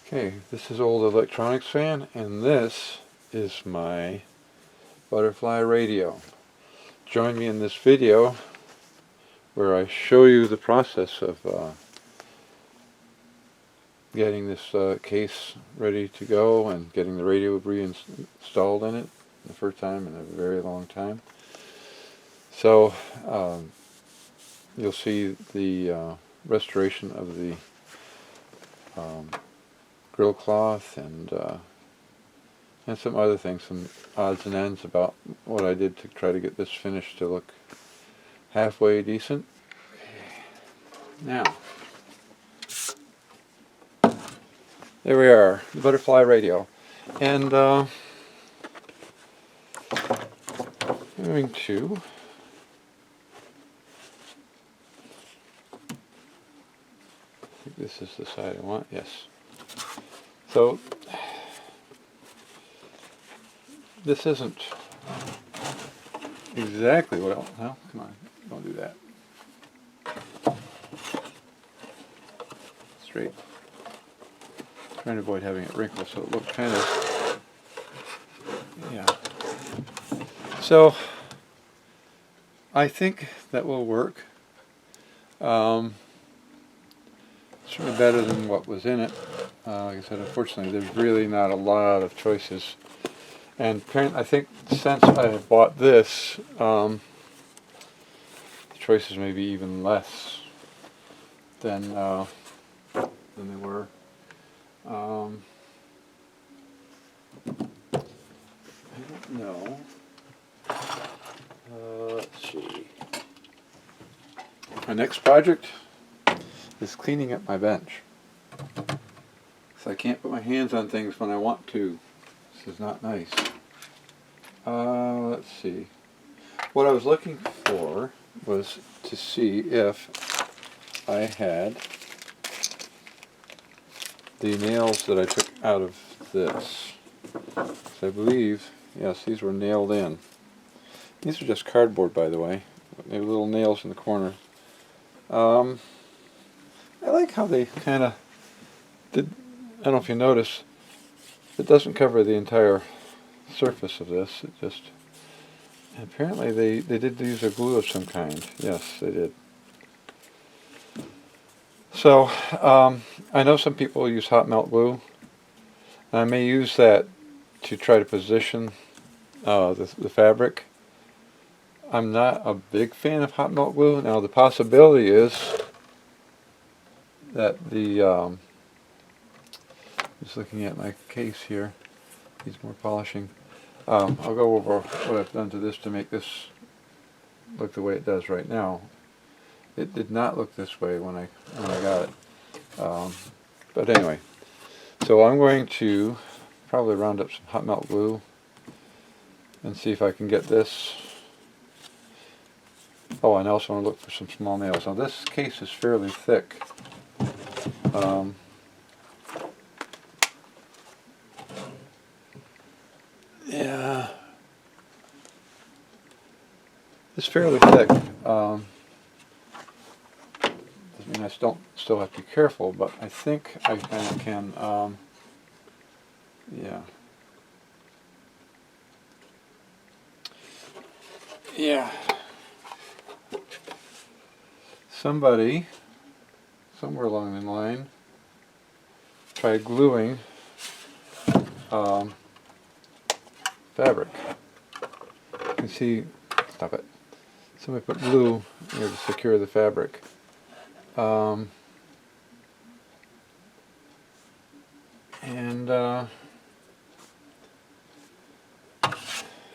Okay, this is Old Electronics Fan, and this is my Butterfly radio. Join me in this video where I show you the process of getting this case ready to go and getting the radio reinstalled in it the first time in a very long time. So you'll see the restoration of the grill cloth and some other things, some odds and ends about what I did to try to get this finished to look halfway decent. Now, there we are, the Butterfly radio. And I'm going to I think this is the side I want, yes. So this isn't exactly what else. No, come on, don't do that. Straight. Trying to avoid having it wrinkled so it looks kind of, yeah. So I think that will work. Certainly better than what was in it. Like I said, unfortunately, there's really not a lot of choices. And I think since I have bought this, the choices may be even less than they were. I don't know. Let's see. My next project is cleaning up my bench. So I can't put my hands on things when I want to. This is not nice. Let's see. What I was looking for was to see if I had the nails that I took out of this. So I believe, yes, these were nailed in. These are just cardboard, by the way. They have little nails in the corner. I like how they kind of did. I don't know if you notice, it doesn't cover the entire surface of this. It just, apparently they did use a glue of some kind. Yes, they did. So I know some people use hot melt glue. I may use that to try to position the fabric. I'm not a big fan of hot melt glue. Now the possibility is that just looking at my case here, needs more polishing. I'll go over what I've done to this to make this look the way it does right now. It did not look this way when I got it. But anyway, so I'm going to probably round up some hot melt glue and see if I can get this. Oh, and I also want to look for some small nails. Now this case is fairly thick. Yeah, it's fairly thick. Doesn't mean I still have to be careful, but I think I kind of can. Yeah. Yeah. Somebody, somewhere along the line, tried gluing fabric. You can see, stop it. Somebody put glue here to secure the fabric. I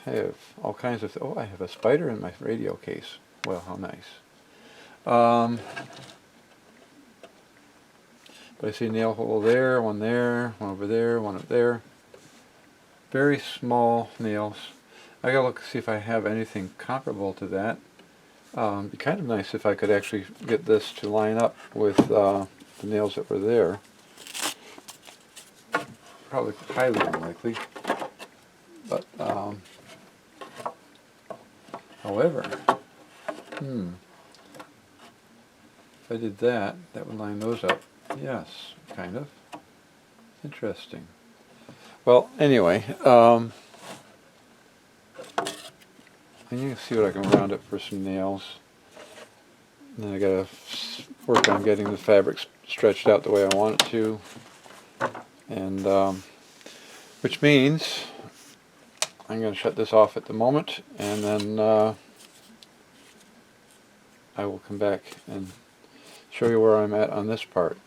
have all kinds of, I have a spider in my radio case. Well, how nice. But I see a nail hole there, one over there, one up there. Very small nails. I gotta look to see if I have anything comparable to that. It'd be kind of nice if I could actually get this to line up with the nails that were there. Probably highly unlikely. But, however, if I did that, that would line those up. Yes, kind of. Interesting. Well, anyway, and you can see what I can round up for some nails. And then I gotta work on getting the fabric stretched out the way I want it to, and which means I'm going to shut this off at the moment, and then I will come back and show you where I'm at on this part.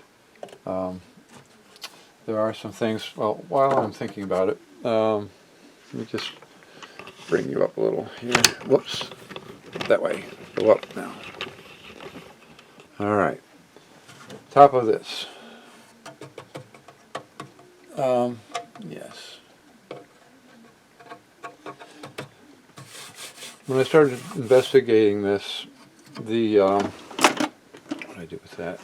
There are some things, well, while I'm thinking about it, let me just bring you up a little here. Whoops, that way, go up now. Alright, top of this. Yes. When I started investigating this, what did I do with that?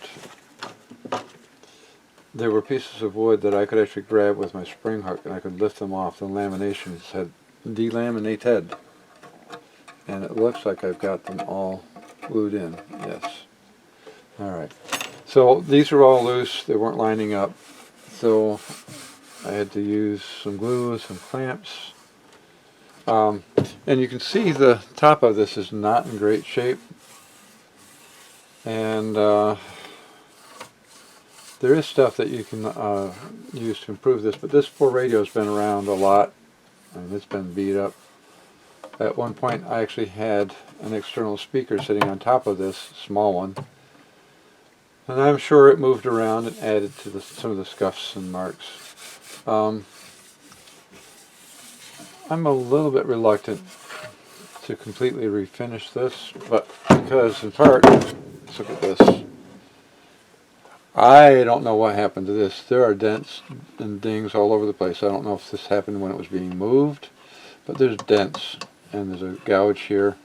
There were pieces of wood that I could actually grab with my spring hook, and I could lift them off. The lamination said delaminated, and it looks like I've got them all glued in. Yes. All right. So these are all loose. They weren't lining up, so I had to use some glue, some clamps. And you can see the top of this is not in great shape, and there is stuff that you can use to improve this, but this poor radio has been around a lot, and it's been beat up. At one point I actually had an external speaker sitting on top of this, small one, and I'm sure it moved around and added to some of the scuffs and marks. I'm a little bit reluctant to completely refinish this, but because in part, let's look at this. I don't know what happened to this. There are dents and dings all over the place. I don't know if this happened when it was being moved, but there's dents, and there's a gouge here.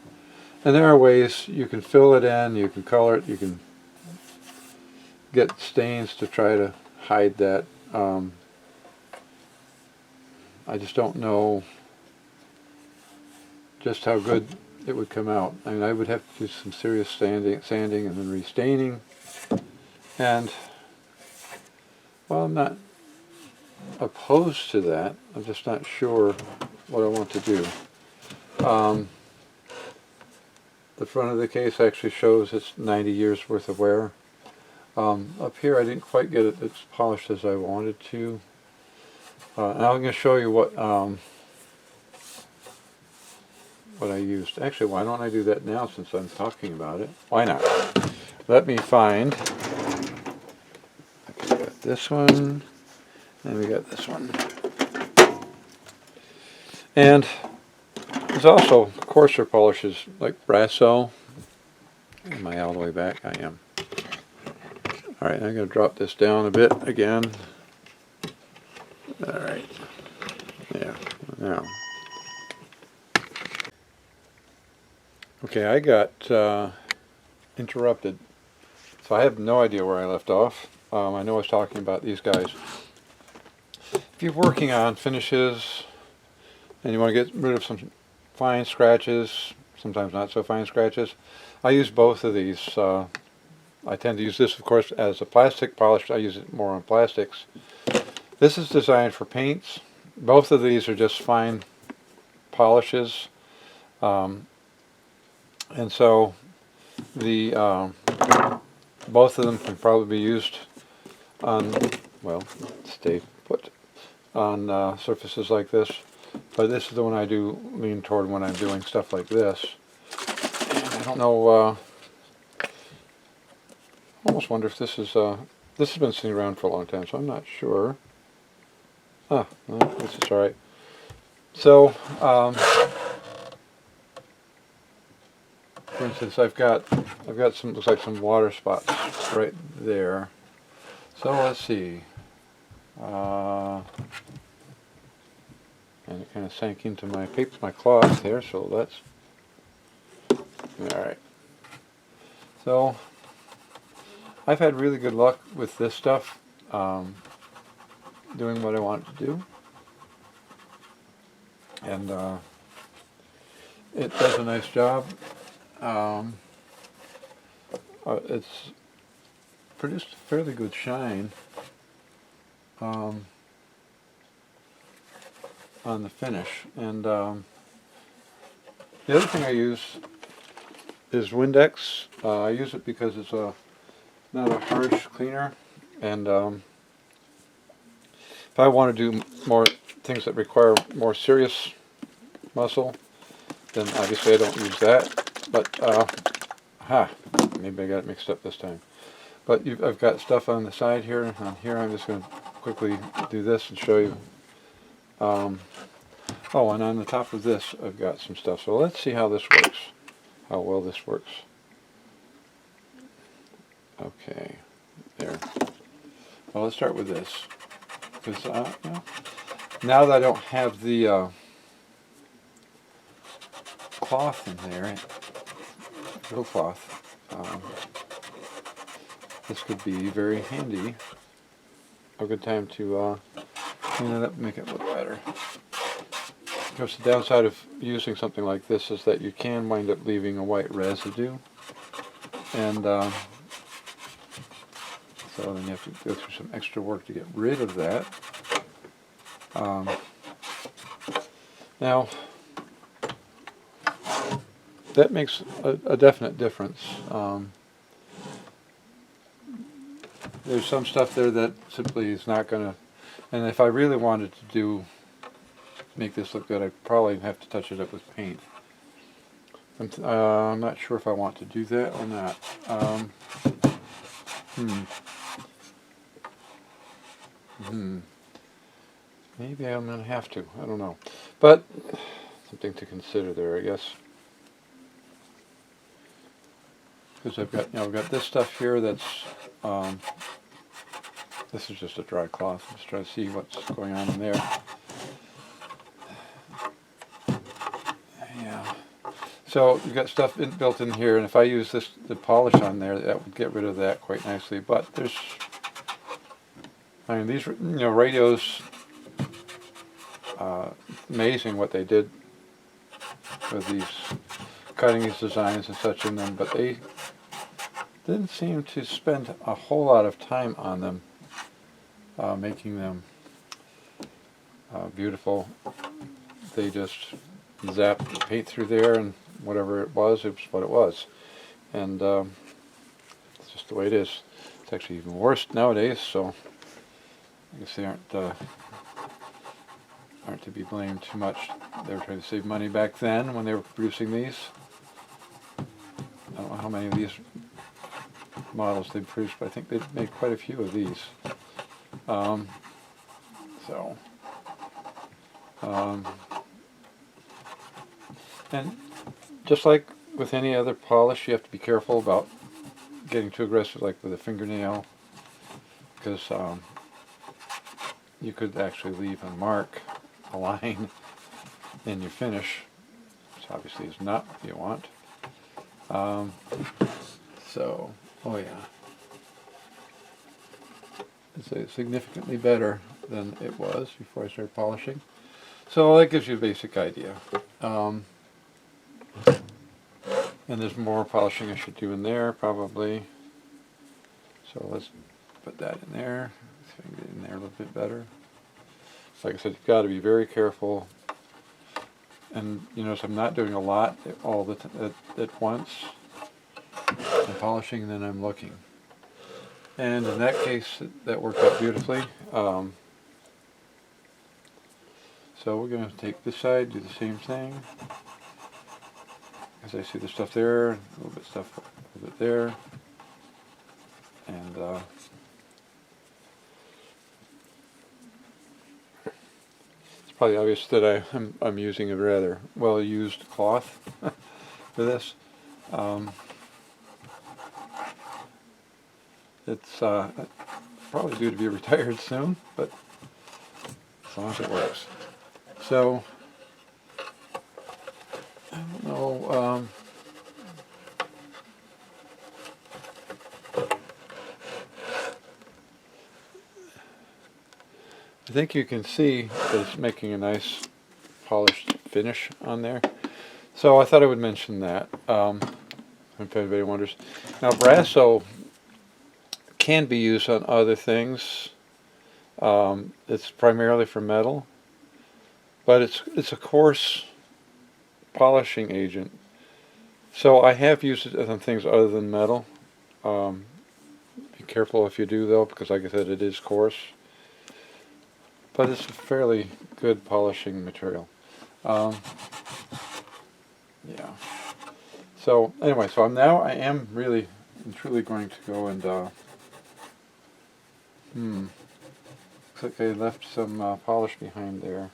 And there are ways you can fill it in, you can color it, you can get stains to try to hide that. I just don't know just how good it would come out. I mean, I would have to do some serious sanding and then restaining. And, well, I'm not opposed to that. I'm just not sure what I want to do. The front of the case actually shows it's 90 years worth of wear. Up here I didn't quite get it as polished as I wanted to. And I'm going to show you what I used. Actually, why don't I do that now since I'm talking about it? Why not? Let me find. Okay, we got this one, and we got this one. And there's also coarser polishes like Brasso. Am I all the way back? I am. Alright, I'm going to drop this down a bit again. Alright. Yeah. Now. Okay, I got interrupted. So I have no idea where I left off. I know I was talking about these guys. If you're working on finishes and you want to get rid of some fine scratches, sometimes not so fine scratches, I use both of these. I tend to use this, of course, as a plastic polish. I use it more on plastics. This is designed for paints. Both of these are just fine polishes. And so the both of them can probably be used on, well, stay put, on surfaces like this. But this is the one I do lean toward when I'm doing stuff like this. And I don't know, I almost wonder if this is, this has been sitting around for a long time, so I'm not sure. Ah, well, this is alright. So, for instance, I've got some, looks like some water spots right there. So let's see. And it kind of sank into my paper, my cloth here, so that's alright. So I've had really good luck with this stuff, doing what I want to do, and it does a nice job. It's produced a fairly good shine. on the finish. And the other thing I use is Windex. I use it because it's not a harsh cleaner, and if I want to do more things that require more serious muscle, then obviously I don't use that. But maybe I got it mixed up this time. But I've got stuff on the side here, and on here I'm just going to quickly do this and show you. Oh, and on the top of this I've got some stuff. So let's see how this works, how well this works. Okay, there. Well, let's start with this, because now that I don't have the cloth in there, real cloth, this could be very handy. A good time to clean it up and make it look better. Of course, the downside of using something like this is that you can wind up leaving a white residue, and so then you have to go through some extra work to get rid of that. Now, that makes a definite difference. There's some stuff there that simply is not going to, and if I really wanted to make this look good, I'd probably have to touch it up with paint. I'm not sure if I want to do that or not. Maybe I'm going to have to. I don't know. But something to consider there, I guess. Because I've got this stuff here that's this is just a dry cloth. Let's try to see what's going on in there. Yeah. So you've got stuff built in here, and if I use the polish on there, that would get rid of that quite nicely. But there's, I mean, these radios, amazing what they did with these, cutting these designs and such in them, but they didn't seem to spend a whole lot of time on them, making them beautiful. They just zapped the paint through there, and whatever it was what it was. And it's just the way it is. It's actually even worse nowadays, so I guess they aren't to be blamed too much. They were trying to save money back then when they were producing these. I don't know how many of these models they produced, but I think they made quite a few of these. And just like with any other polish, you have to be careful about getting too aggressive, like with a fingernail, because you could actually leave a mark, a line in your finish, which obviously is not what you want. Oh yeah, it's significantly better than it was before I started polishing. So that gives you a basic idea. And there's more polishing I should do in there, probably. So let's put that in there. See if I can get in there a little bit better. Like I said, you've got to be very careful. And you notice I'm not doing a lot all at once. I'm polishing and then I'm looking. And in that case, that worked out beautifully. So we're going to take this side, do the same thing. As I see the stuff there, a little bit there, and it's probably obvious that I'm using a rather well-used cloth for this. It's probably due to be retired soon, but as long as it works. So I don't know. I think you can see that it's making a nice polished finish on there. So I thought I would mention that, if anybody wonders. Now, Brasso can be used on other things. It's primarily for metal. but it's a coarse polishing agent. So I have used it on things other than metal. Be careful if you do though, because like I said, it is coarse. But it's a fairly good polishing material. Yeah. So anyway, so I am really and truly going to go and looks like I left some polish behind there.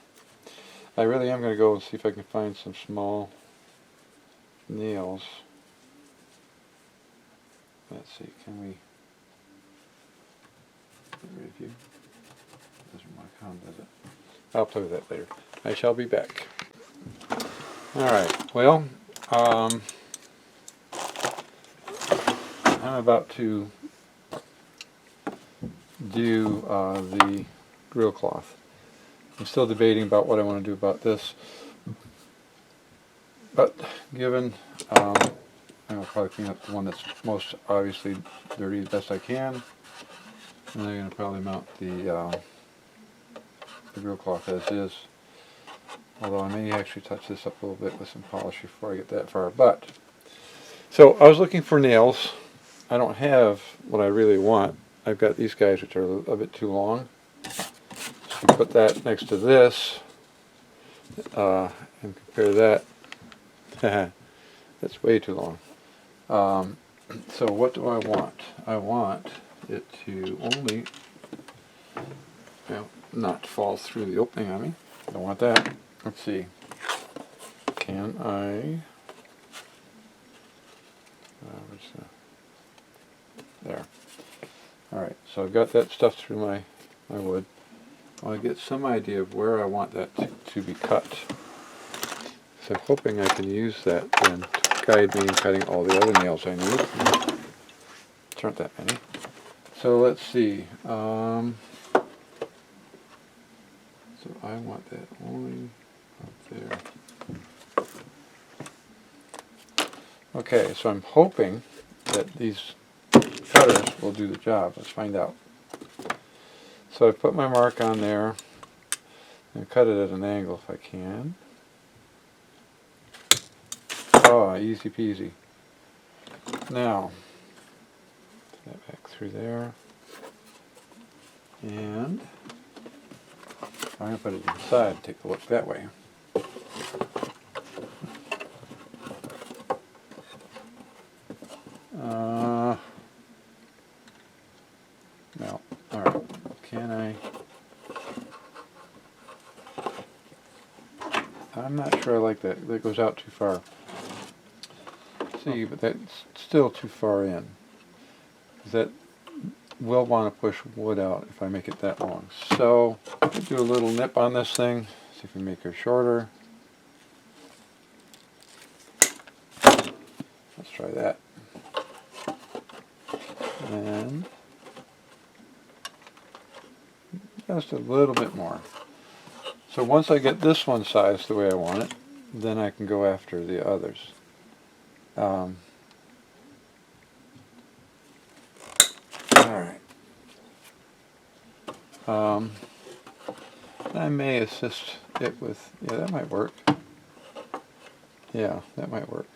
I really am going to go and see if I can find some small nails. Let's see, can we review? Doesn't want to come, does it? I'll play with that later. I shall be back. Alright, well, I'm about to do the grill cloth. I'm still debating about what I want to do about this, but given I'll probably clean up the one that's most obviously dirty as best I can, and I'm going to probably mount the grill cloth as is, although I may actually touch this up a little bit with some polish before I get that far. But so I was looking for nails. I don't have what I really want. I've got these guys which are a bit too long. So put that next to this and compare that. That's way too long. So what do I want? I want it to only, well, not fall through the opening on me. Don't want that. Let's see. Can I? There. Alright, so I've got that stuff through my wood. I want to get some idea of where I want that to be cut. So I'm hoping I can use that then to guide me in cutting all the other nails I need. There aren't that many. So let's see. So I want that only up there. Okay, so I'm hoping that these cutters will do the job. Let's find out. So I put my mark on there and cut it at an angle if I can. Oh, easy peasy. Now, put that back through there. And I'm going to put it inside and take a look that way. No. Alright. Can I? I'm not sure I like that. That goes out too far. See, but that's still too far in. That will want to push wood out if I make it that long. So, I'll do a little nip on this thing. See if we can make her shorter. Let's try that. And just a little bit more. So once I get this one sized the way I want it, then I can go after the others. Alright. I may assist it with, yeah, that might work. Yeah, that might work.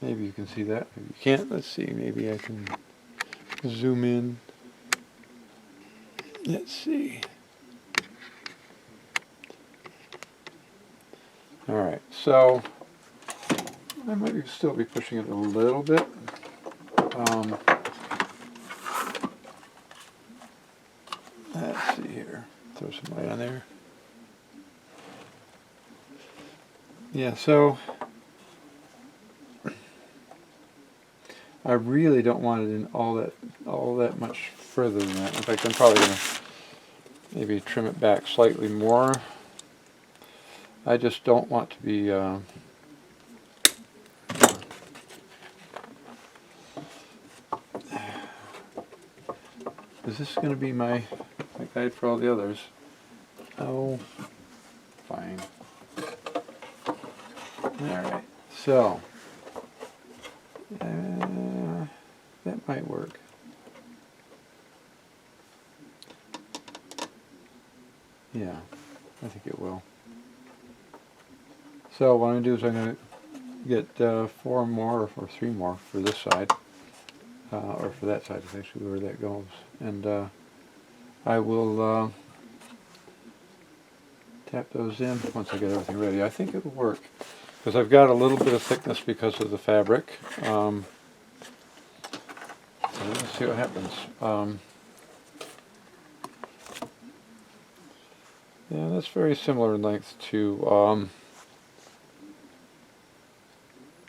Maybe you can see that. Maybe you can't. Let's see. Maybe I can zoom in. Let's see. Alright, so I might still be pushing it a little bit. Let's see here. Throw some light on there. Yeah, so I really don't want it in all that much further than that. In fact, I'm probably going to maybe trim it back slightly more. I just don't want to be is this going to be my guide for all the others? Oh, fine. Alright, so that might work. Yeah, I think it will. So what I'm going to do is I'm going to get 4 more or 3 more for this side, or for that side, is actually where that goes. And I will tap those in once I get everything ready. I think it'll work, because I've got a little bit of thickness because of the fabric. So let's see what happens. Yeah, that's very similar in length to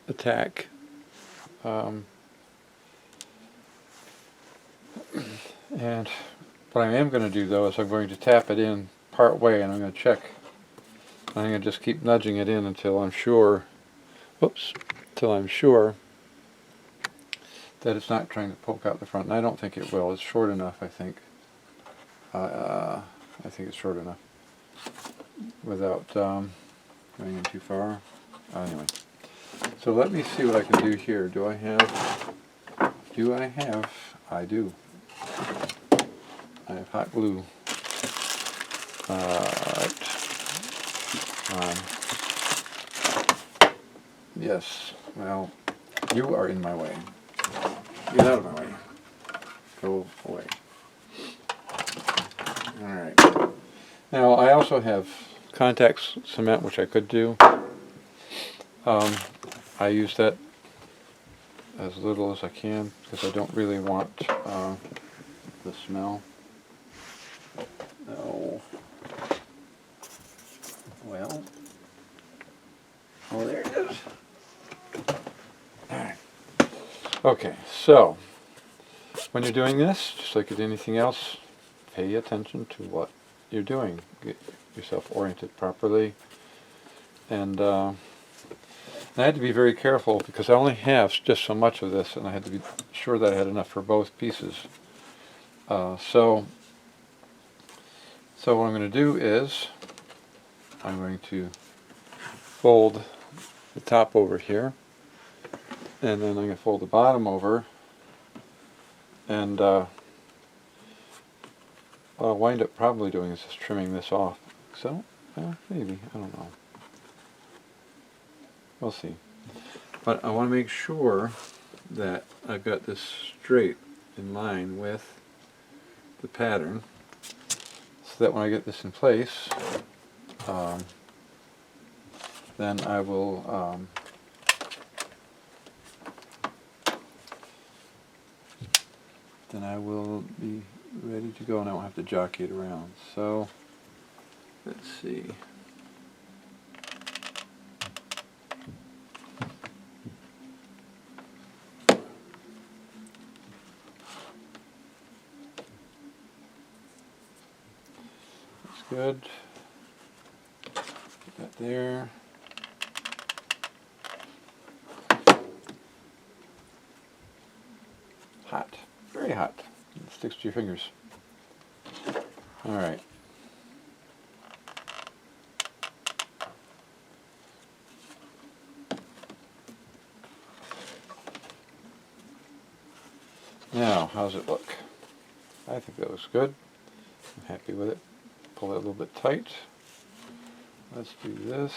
Attack. And what I am going to do, though, is I'm going to tap it in part way, and I'm going to check. I'm going to just keep nudging it in until I'm sure, until I'm sure that it's not trying to poke out the front. And I don't think it will. It's short enough, I think. I think it's short enough without going in too far. Anyway, so let me see what I can do here. Do I have? I do. I have hot glue. Yes, well, you are in my way. Get out of my way. Go away. Alright. Now, I also have contact cement, which I could do. I use that as little as I can, because I don't really want the smell. No. Well. Oh, there it is. Alright. Okay, so when you're doing this, just like with anything else, pay attention to what you're doing. Get yourself oriented properly. And I had to be very careful because I only have just so much of this, and I had to be sure that I had enough for both pieces. So what I'm going to do is I'm going to fold the top over here, and then I'm going to fold the bottom over, and what I'll wind up probably doing is just trimming this off. So, maybe, I don't know. We'll see. But I want to make sure that I've got this straight in line with the pattern, so that when I get this in place, then I will be ready to go, and I won't have to jockey it around. So let's see. That's good. Put that there. Hot. Very hot. It sticks to your fingers. Alright. Now, how's it look? I think that looks good. I'm happy with it. Pull it a little bit tight. Let's do this.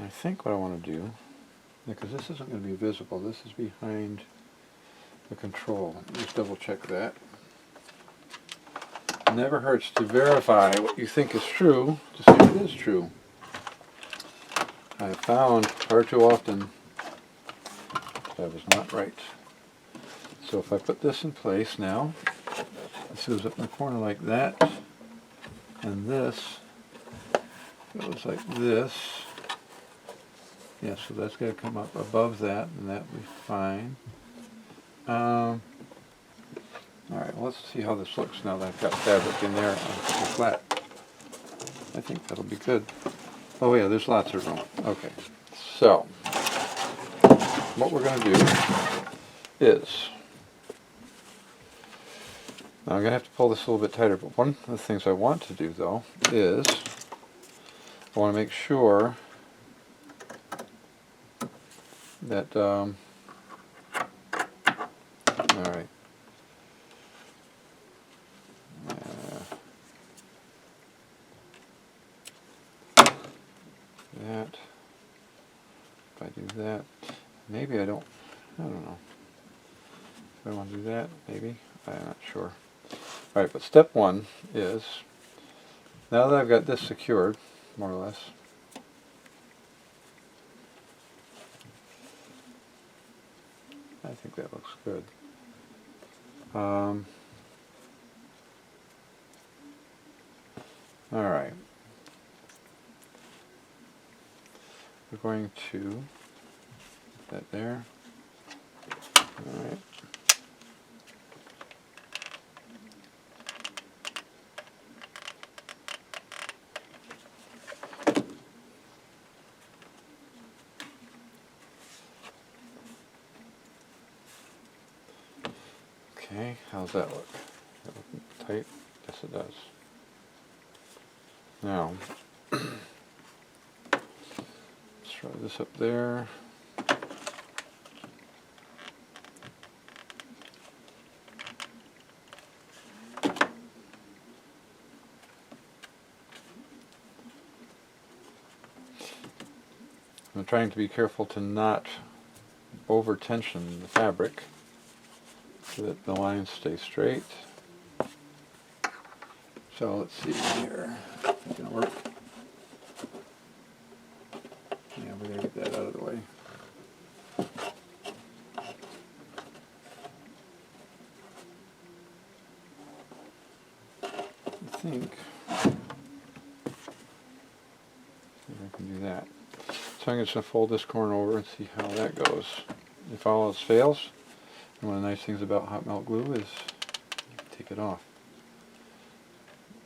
I think what I want to do, because this isn't going to be visible, this is behind the control. Just double check that. It never hurts to verify what you think is true to see if it is true. I have found far too often that I was not right. So if I put this in place now, this goes up in the corner like that, and this goes like this. Yeah, so that's got to come up above that, and that will be fine. Alright, well, let's see how this looks now that I've got fabric in there on the flat. I think that'll be good. Oh yeah, there's lots of room. Okay, so what we're going to do is, now I'm going to have to pull this a little bit tighter, but one of the things I want to do, though, is I want to make sure that, alright, well, that. Maybe I don't know. Do I want to do that? Maybe. I'm not sure. Alright, but step one is, now that I've got this secured, more or less, I think that looks good. Alright. We're going to put that there. Alright. Okay, how's that look? That look tight? Yes, it does. Now, let's try this up there. I'm trying to be careful to not over tension the fabric so that the lines stay straight. So let's see here. It's gonna work. Yeah, we're gonna get that out of the way. I think I can do that. So I'm just going to fold this corner over and see how that goes. If all else fails, and one of the nice things about hot melt glue is you can take it off.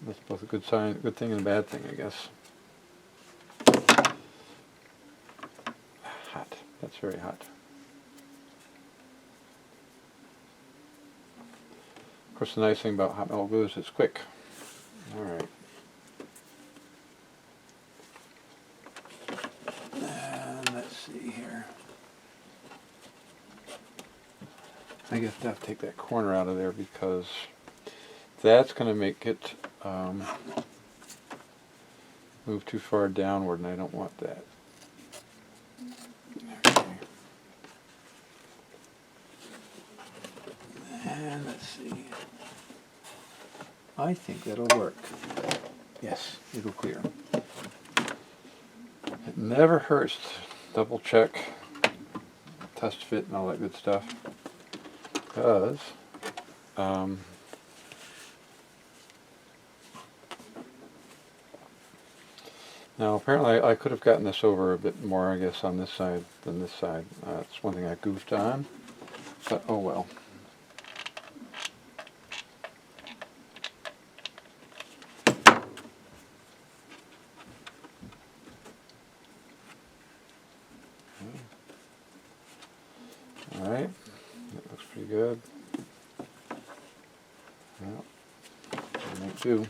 That's both a good sign, good thing and a bad thing, I guess. Hot. That's very hot. Of course, the nice thing about hot melt glue is it's quick. All right. And let's see here. I guess I have to take that corner out of there because that's going to make it move too far downward, and I don't want that. Okay. And let's see. I think that'll work. Yes, it'll clear. It never hurts to double check, test fit, and all that good stuff. Because now apparently I could have gotten this over a bit more, I guess, on this side than this side. That's one thing I goofed on, but oh well. Alright, that looks pretty good. Well, I'll make do.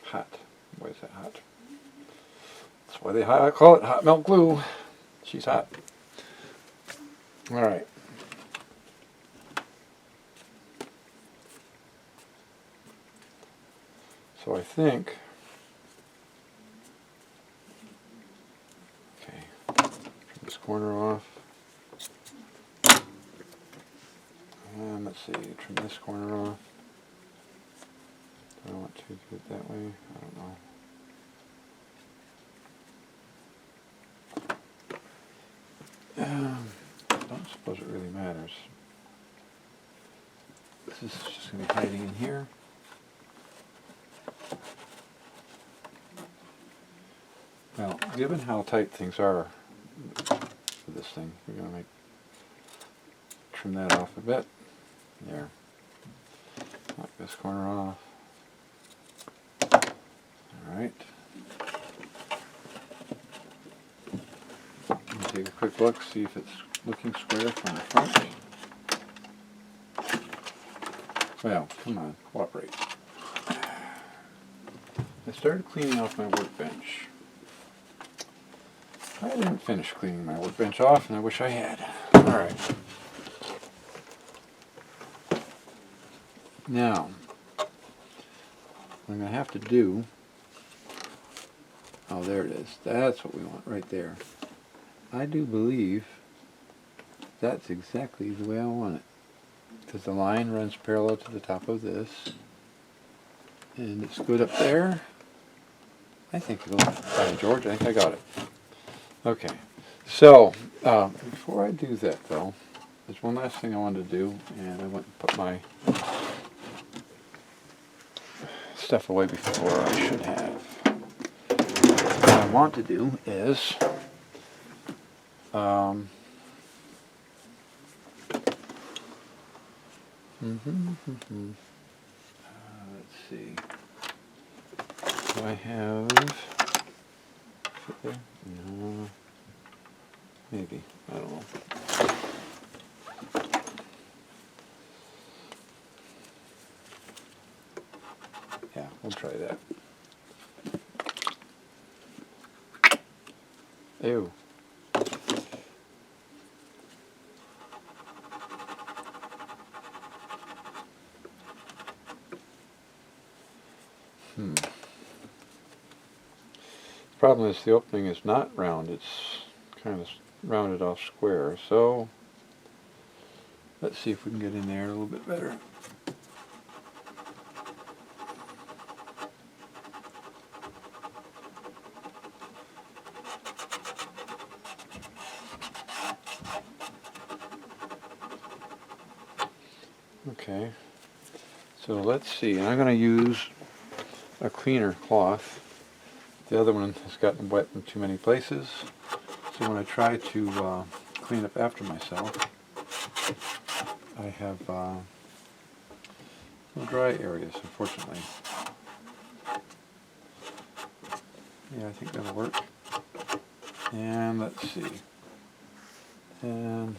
Hot. Why is that hot? That's why they call it hot melt glue. She's hot. Alright. So I think, okay, trim this corner off. And let's see, trim this corner off. Do I want to do it that way? I don't know. I don't suppose it really matters. This is just going to be hiding in here. Well, given how tight things are for this thing, we're going to trim that off a bit. There. Knock this corner off. Alright. Take a quick look, see if it's looking square from the front. Well, come on, cooperate. I started cleaning off my workbench. I didn't finish cleaning my workbench off, and I wish I had. Alright. Now, what I'm going to have to do, oh, there it is. That's what we want right there. I do believe that's exactly the way I want it. Because the line runs parallel to the top of this. And it's good up there. I think it'll, by George, I think I got it. Okay. So, before I do that though, there's one last thing I wanted to do, and I went and put my stuff away before I should have. What I want to do is let's see. Do I have fit there? No. Maybe. I don't know. Yeah, we'll try that. Ew. The problem is the opening is not round, it's kind of rounded off square, so let's see if we can get in there a little bit better. Okay, so let's see, and I'm going to use a cleaner cloth. The other one has gotten wet in too many places, so when I try to clean up after myself, I have no dry areas, unfortunately. Yeah, I think that'll work. And let's see. And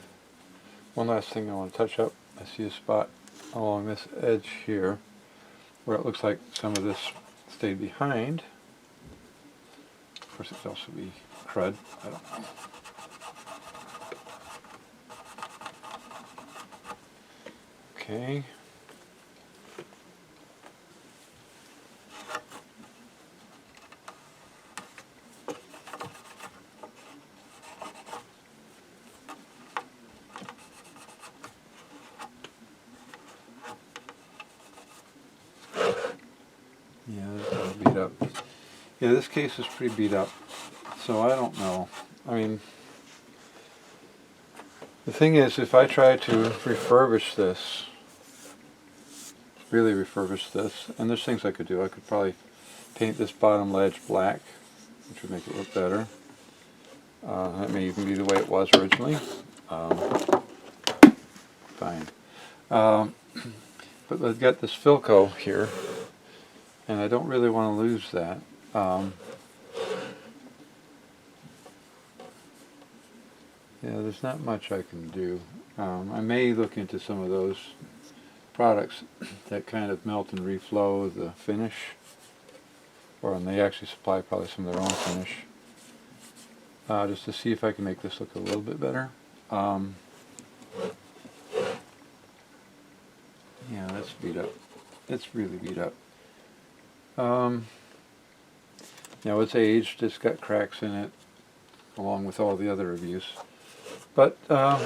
one last thing I want to touch up. I see a spot along this edge here where it looks like some of this stayed behind. Of course, it could also be crud. I don't know. Okay. Yeah, that's all beat up. Yeah, this case is pretty beat up, so I don't know. I mean, the thing is, if I try to refurbish this, really refurbish this, and there's things I could do. I could probably paint this bottom ledge black, which would make it look better. That may even be the way it was originally. Fine. But I've got this Philco here, and I don't really want to lose that. Yeah, there's not much I can do. I may look into some of those products that kind of melt and reflow the finish, and they actually supply probably some of their own finish, just to see if I can make this look a little bit better. Yeah, that's beat up. It's really beat up. Now it's aged, it's got cracks in it, along with all the other reviews. But that's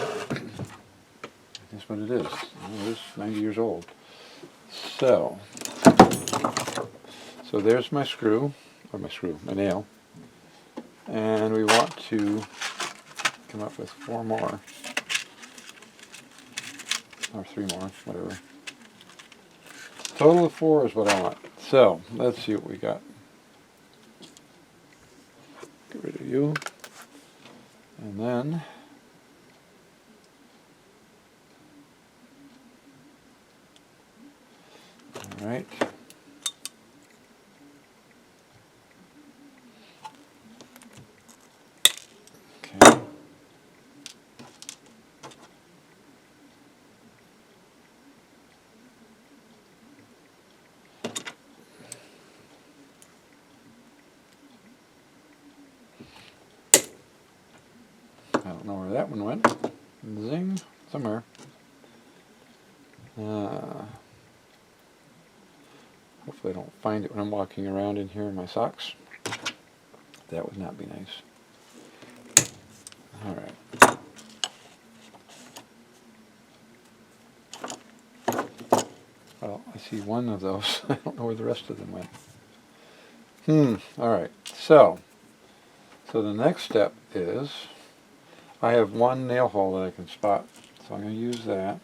what it is. It is 90 years old. So there's my screw, my nail. And we want to come up with 4 more. Or 3 more, whatever. Total of 4 is what I want. So, let's see what we got. Get rid of you. And then alright. Okay. I don't know where that one went. Zing, somewhere. Hopefully I don't find it when I'm walking around in here in my socks. That would not be nice. Alright. Well, I see one of those. I don't know where the rest of them went. Alright. So the next step is I have one nail hole that I can spot. So I'm going to use that.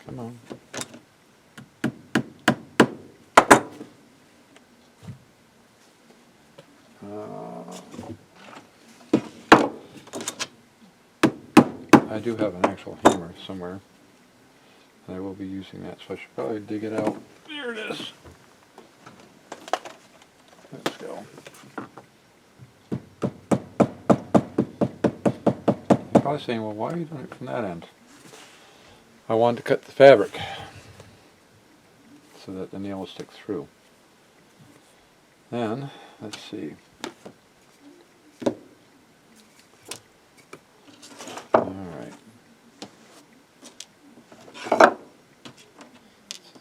Come on. I do have an actual hammer somewhere, and I will be using that, so I should probably dig it out. There it is. Let's go. You're probably saying, well, why are you doing it from that end? I wanted to cut the fabric so that the nail will stick through. Then, let's see. Alright. So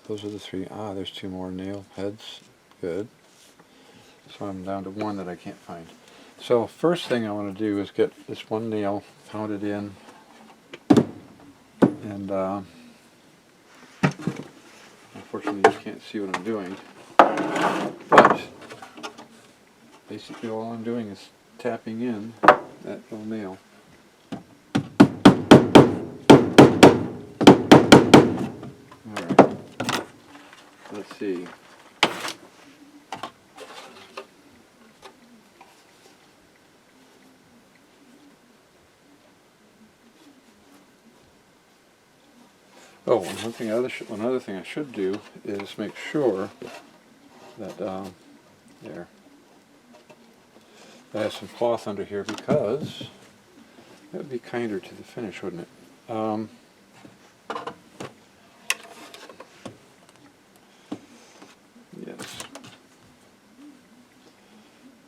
those are the three. Ah, there's two more nail heads. Good. So I'm down to one that I can't find. So first thing I want to do is get this one nail pounded in, and unfortunately you just can't see what I'm doing, but basically all I'm doing is tapping in that little nail. Alright, let's see. Oh, one other thing I should do is make sure that there, I have some cloth under here, because that would be kinder to the finish, wouldn't it? Yes.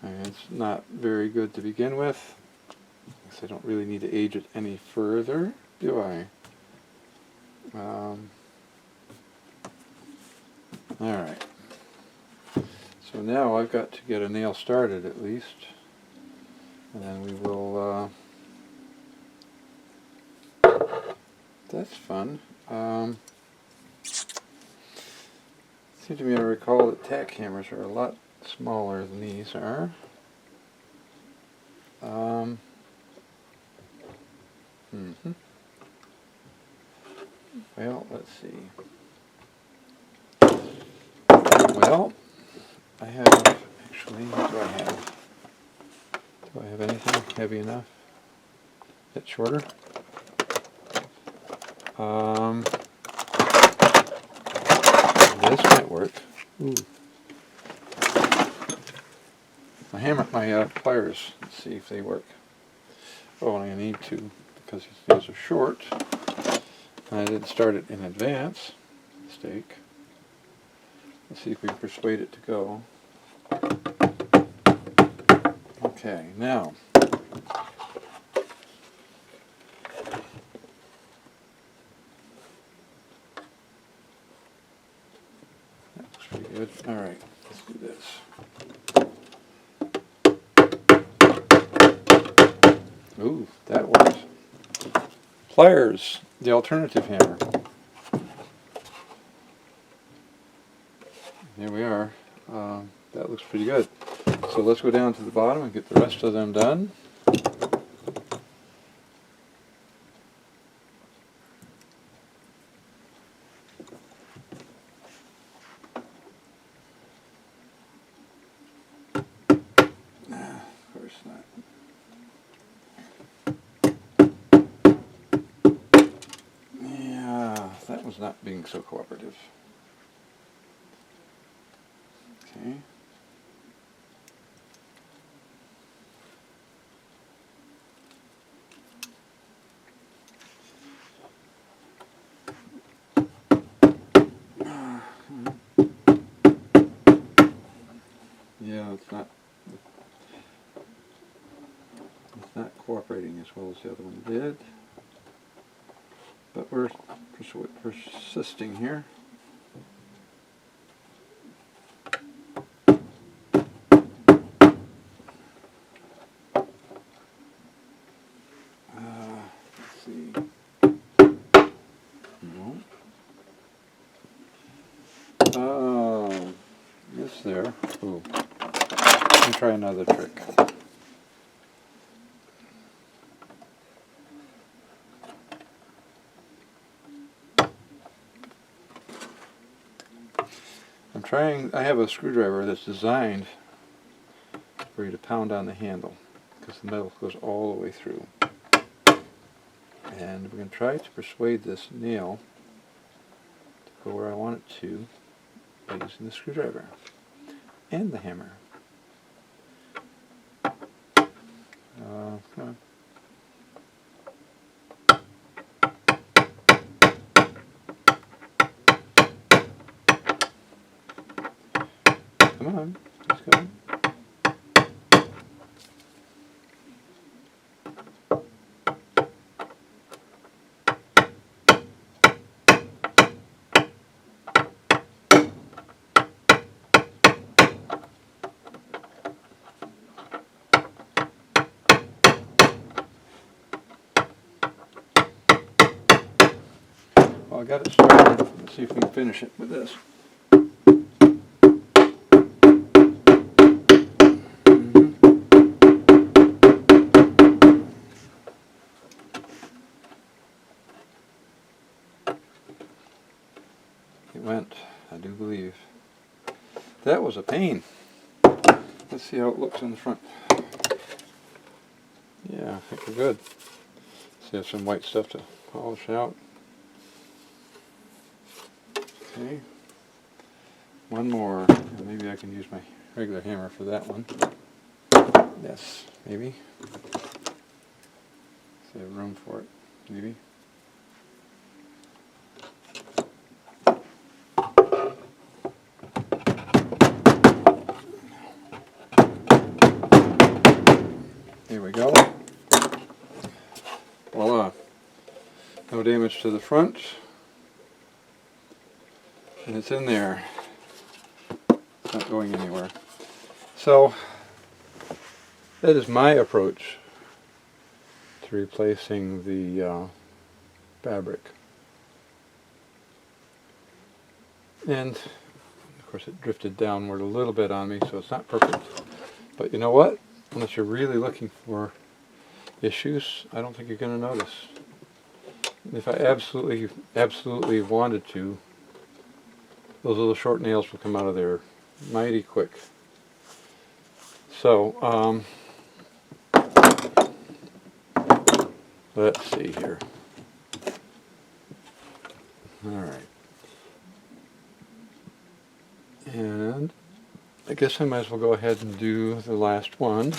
And it's not very good to begin with. I don't really need to age it any further, do I? Alright. So now I've got to get a nail started at least. And then we will, that's fun. Seems to me I recall that tack hammers are a lot smaller than these are. Well, let's see. Well, I have, actually, what do I have? Do I have anything heavy enough? A bit shorter? This might work. Ooh. My pliers, let's see if they work. Oh, and I need to, because these nails are short. And I didn't start it in advance. Mistake. Let's see if we can persuade it to go. Okay, now. That looks pretty good. Alright, let's do this. Ooh, that works. Pliers, the alternative hammer. Here we are. That looks pretty good. So let's go down to the bottom and get the rest of them done. Of course not. Yeah, that was not being so cooperative. Okay. Yeah, it's not. not cooperating as well as the other one did. But we're persisting here. Let's see. No. Oh, yes there. Ooh. Let me try another trick. I have a screwdriver that's designed for you to pound on the handle because the metal goes all the way through. And we're going to try to persuade this nail to go where I want it to by using the screwdriver and the hammer. Come on. Come on, let's go. Well, I got it started. Let's see if we can finish it with this. It went, I do believe. That was a pain. Let's see how it looks on the front. Yeah, I think we're good. See, I have some white stuff to polish out. Okay. One more. And maybe I can use my regular hammer for that one. Yes, maybe. So I have room for it, maybe. Here we go. Voila. No damage to the front. And it's in there. It's not going anywhere. So, that is my approach to replacing the fabric. And, of course, it drifted downward a little bit on me, so it's not perfect. But you know what? Unless you're really looking for issues, I don't think you're going to notice. If I absolutely wanted to, those little short nails will come out of there mighty quick. So, let's see here. Alright. And I guess I might as well go ahead and do the last one.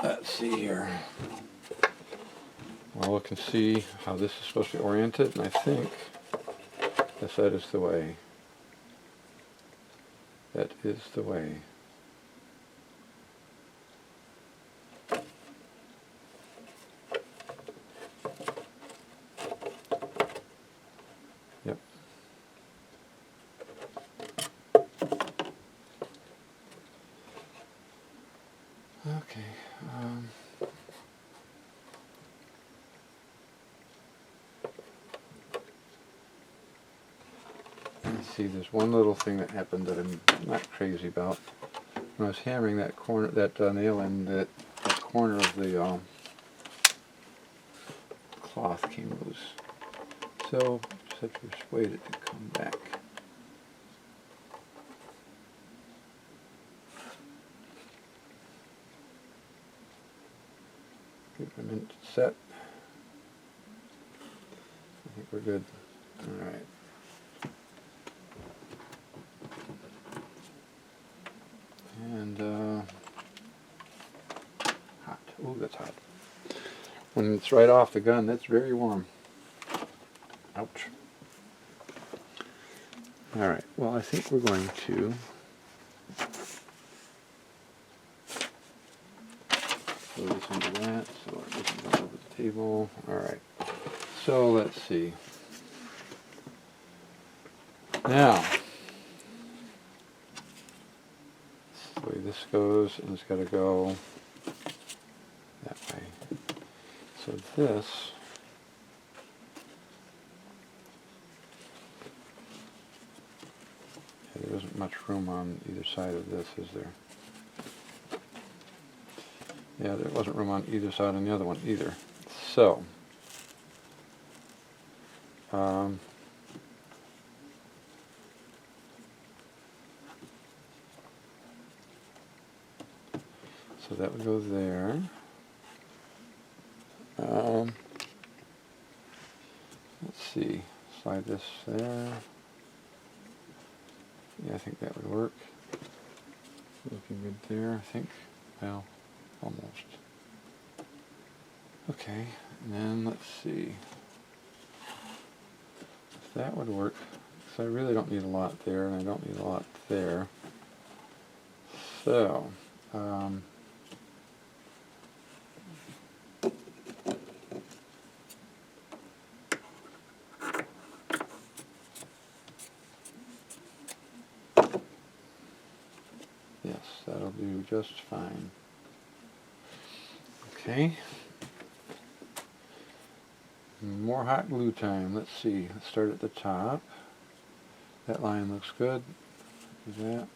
Let's see here. Well, we can see how this is supposed to be oriented, and I think yes, that is the way. That is the way. Yep. Okay. Let's see. There's one little thing that happened that I'm not crazy about. When I was hammering that corner, that nail in, that corner of the cloth came loose. So just have to persuade it to come back. Give it a minute to set. I think we're good. All right. And hot. Ooh, that's hot. When it's right off the gun, that's very warm. Ouch. All right. Well, I think we're going to throw this into that so it doesn't go over the table. Alright, so let's see. Now, the way this goes, and it's got to go that way. So this, there isn't much room on either side of this, is there? Yeah, there wasn't room on either side on the other one either. So, so that would go there. Let's see, slide this there. Yeah, I think that would work. Looking good there, I think. Well, almost. Okay, and then let's see if that would work. So I really don't need a lot there, and I don't need a lot there. So, yes, that'll do just fine. Okay. More hot glue time. Let's see. Let's start at the top. That line looks good. Do that.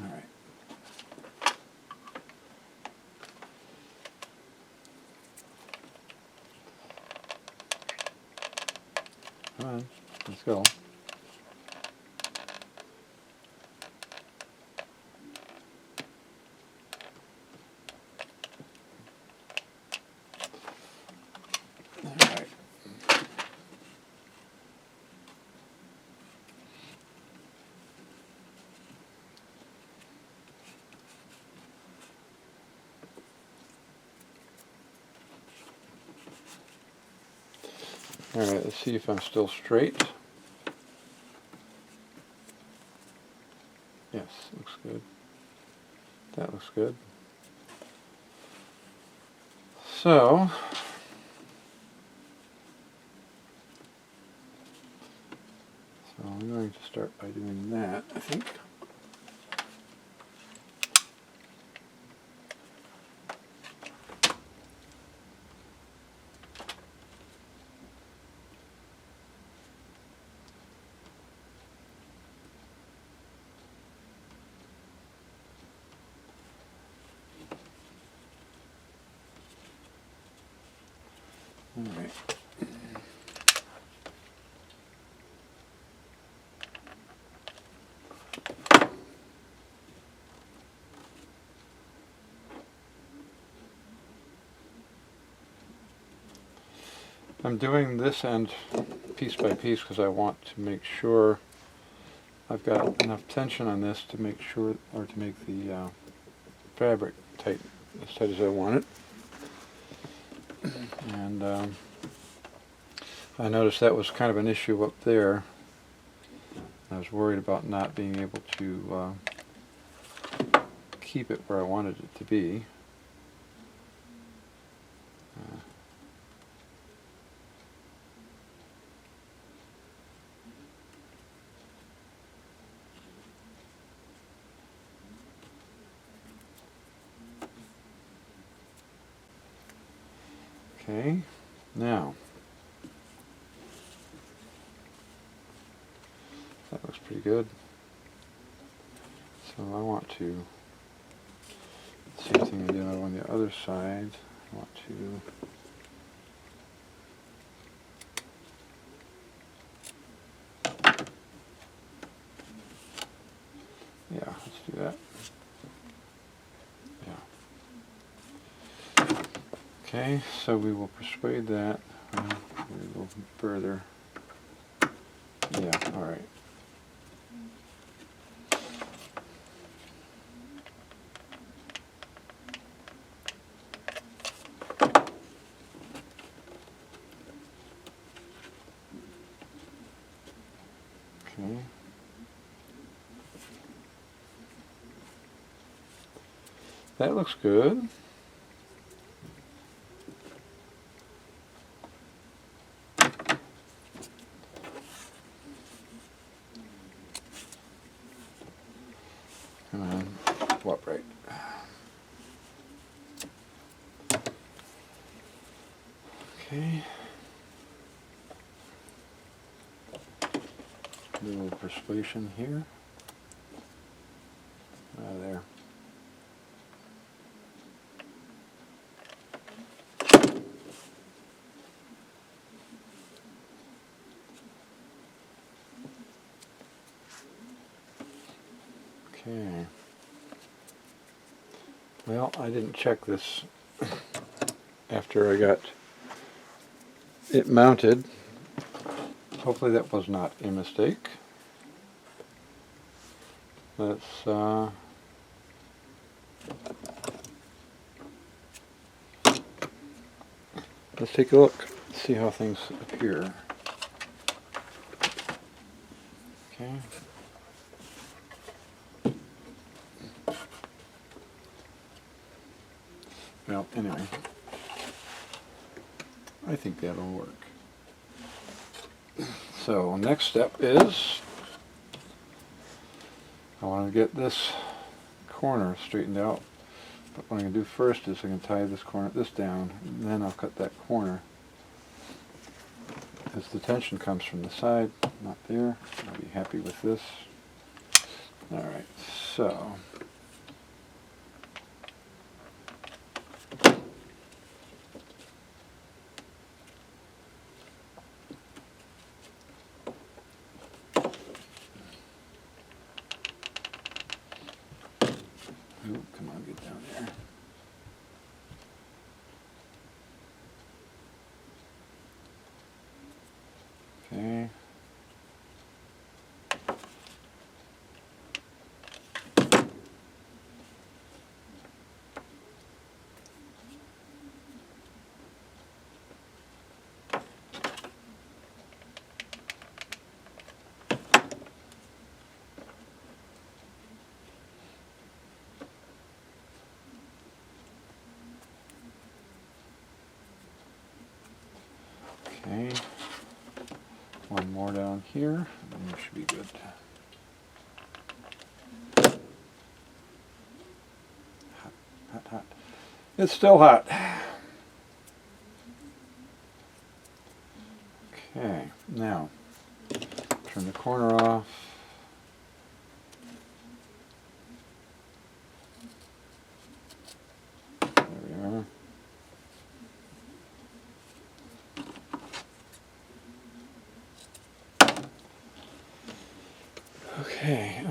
Alright. Come on. Let's go. Alright. Alright, let's see if I'm still straight. Yes, looks good. That looks good. So, I'm going to start by doing that, I think. All right. I'm doing this end piece by piece because I want to make sure I've got enough tension on this to make sure, or to make the fabric tight, as tight as I want it. And I noticed that was kind of an issue up there. I was worried about not being able to keep it where I wanted it to be. Okay, now that looks pretty good. So I want to, same thing I did on the other side, I want to let's do that. Yeah. Okay, so we will persuade that. We go further. Yeah, alright. Okay. That looks good. Come on, cooperate. Okay. A little persuasion here. There. Okay. Well, I didn't check this after I got it mounted. Hopefully that was not a mistake. Let's take a look, see how things appear. Okay. Well, anyway, I think that'll work. So, next step is I want to get this corner straightened out. But what I'm going to do first is I'm going to tie this down, and then I'll cut that corner. As the tension comes from the side, not there, I'll be happy with this. Alright, so ooh, come on, get down there. Okay. Okay. One more down here, and we should be good. Hot, hot, hot. It's still hot. Okay, now turn the corner off. There we are. Okay,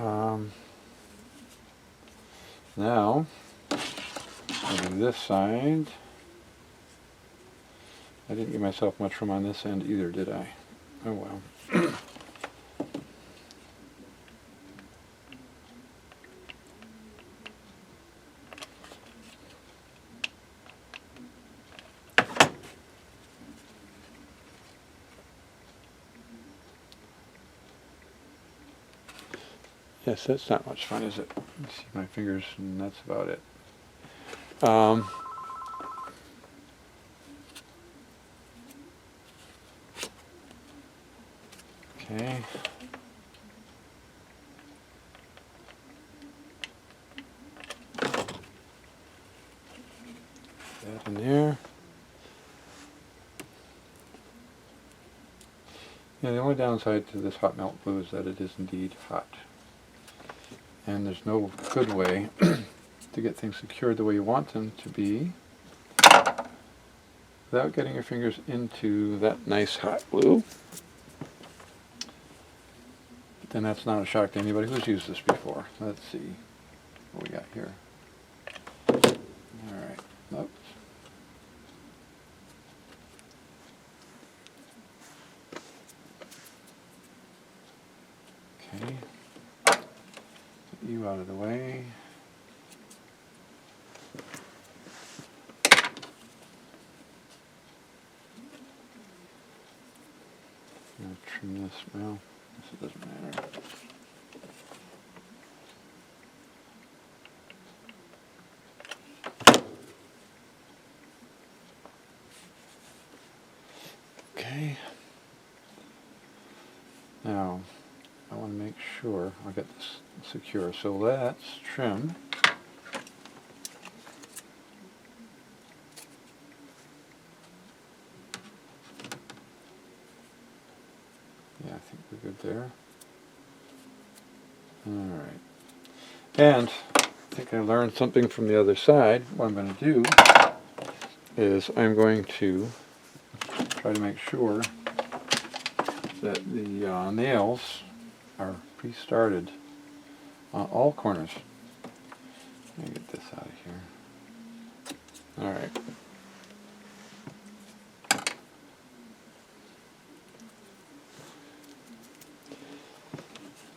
now I'll do this side. I didn't give myself much room on this end either, did I? Oh well. Yes, that's not much fun, is it? You see my fingers, and that's about it. Okay. That in there. Yeah, the only downside to this hot melt glue is that it is indeed hot. And there's no good way to get things secured the way you want them to be without getting your fingers into that nice hot glue. But then that's not a shock to anybody who's used this before. Let's see what we got here. Alright, oops. Okay, get you out of the way. I'm going to trim this, well, it doesn't matter. Okay. Now, I want to make sure I get this secure. So let's trim. Yeah, I think we're good there. Alright. And I think I learned something from the other side. What I'm going to do is I'm going to try to make sure that the nails are pre-started on all corners. Let me get this out of here. Alright.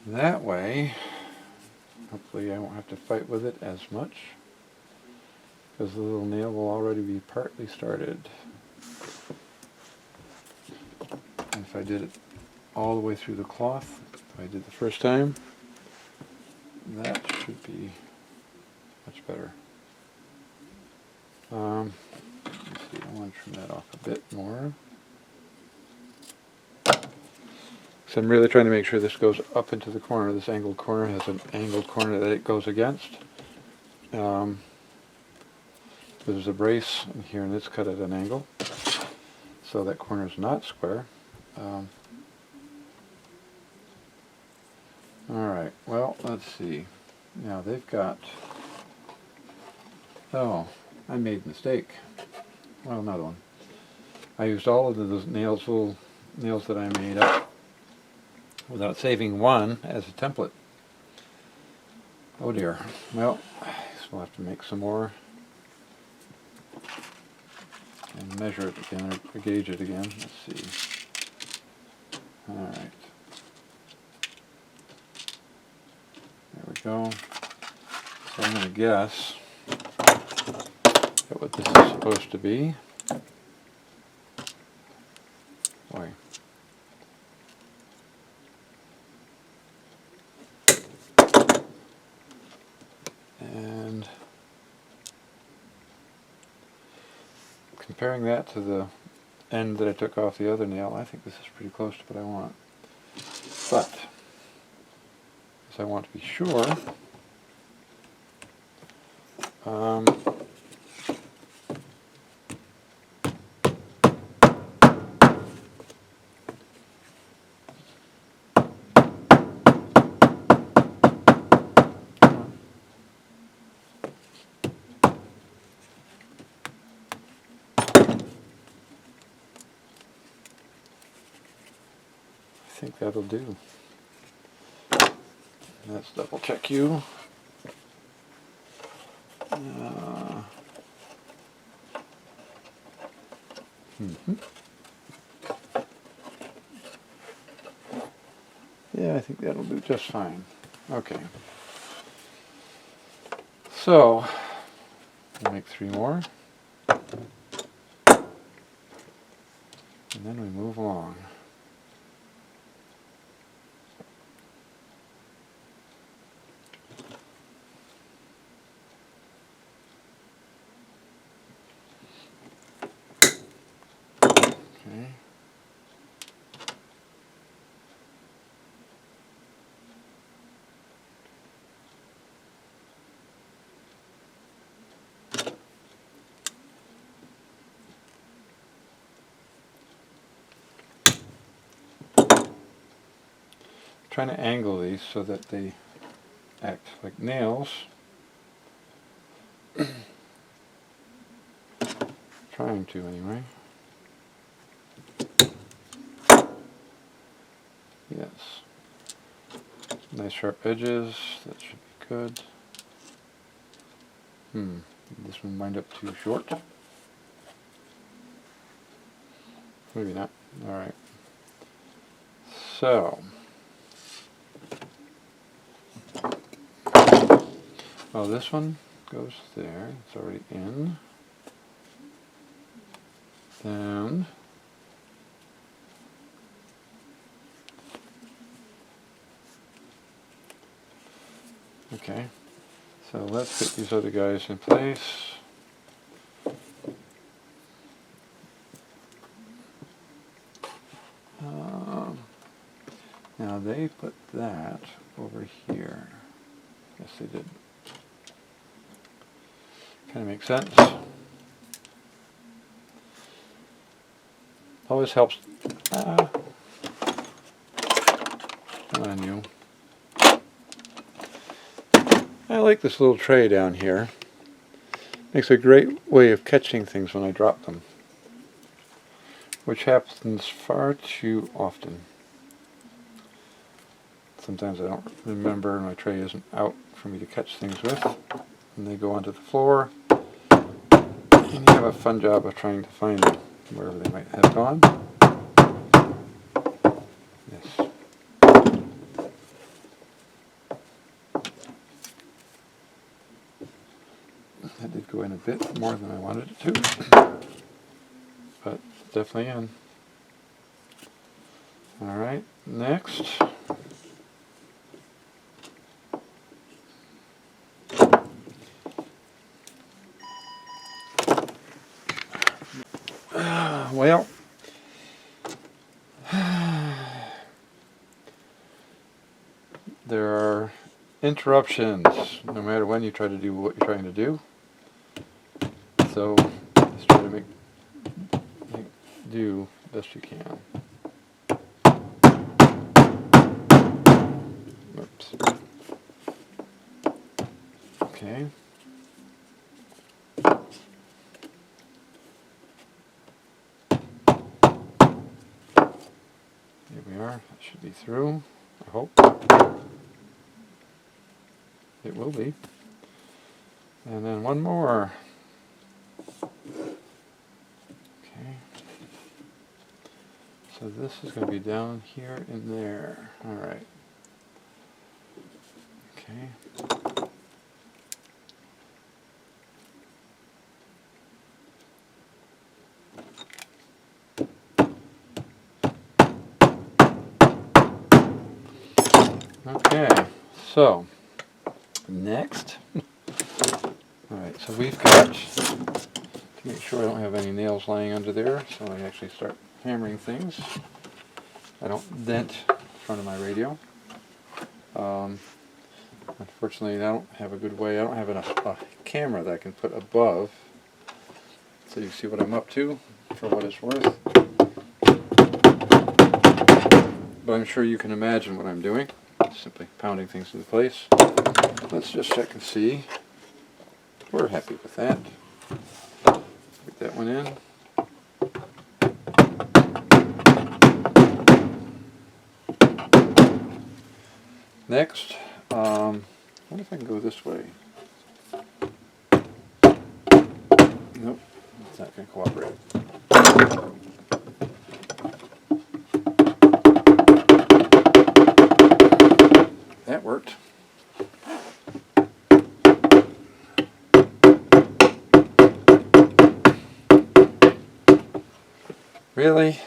That way, hopefully I won't have to fight with it as much, because the little nail will already be partly started. And if I did it all the way through the cloth, if I did the first time, that should be much better. Let me see, I want to trim that off a bit more. So I'm really trying to make sure this goes up into the corner. This angled corner has an angled corner that it goes against. There's a brace in here and it's cut at an angle, so that corner is not square. Alright, well, let's see. Now they've got... Oh, I made a mistake. Well, another one. I used all of those little nails that I made up without saving one as a template. Oh dear. Well, I guess we'll have to make some more and measure it again, or gauge it again. Let's see. Alright. There we go. So I'm going to guess at what this is supposed to be. Boy. And comparing that to the end that I took off the other nail, I think this is pretty close to what I want. But, because I want to be sure, I think that'll do. Let's double check you. Yeah, I think that'll do just fine. Okay. So, we'll make 3 more. And then we move along. Okay. Trying to angle these so that they act like nails. Trying to anyway. Yes. Nice sharp edges, that should be good. This one wind up too short. Maybe not. Alright. So, oh, this one goes there. It's already in. And okay, so let's get these other guys in place. that over here. Yes, they did. Kind of makes sense. Always helps. Come on, you. I like this little tray down here. Makes a great way of catching things when I drop them, which happens far too often. Sometimes I don't remember my tray isn't out for me to catch things with, and they go onto the floor, and you have a fun job of trying to find them wherever they might have gone. Yes. That did go in a bit more than I wanted it to, but definitely in. Alright, next. Well, there are interruptions no matter when you try to do what you're trying to do. So just try to make do best you can. Oops. Okay. Here we are. That should be through, I hope. It will be. And then one more. Okay. So this is going to be down here and there. Alright. Okay. Okay, so next, alright, so we've got, to make sure I don't have any nails lying under there, so I actually start hammering things. I don't dent the front of my radio. Unfortunately, I don't have a good way, I don't have a camera that I can put above, so you see what I'm up to, for what it's worth. But I'm sure you can imagine what I'm doing. Simply pounding things into place. Let's just check and see. We're happy with that. Get that one in. Next, I wonder if I can go this way. Nope, it's not going to cooperate. That worked. Really?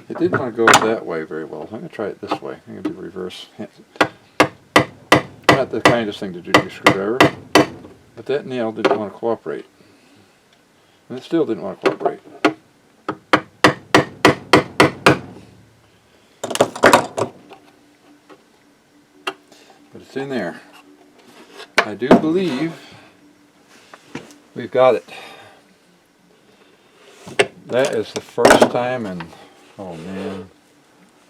It didn't want to go that way very well. I'm going to try it this way. I'm going to do reverse. Not the kindest thing to do to your screwdriver, but that nail didn't want to cooperate. And it still didn't want to cooperate. But it's in there. I do believe we've got it. That is the first time in, oh man,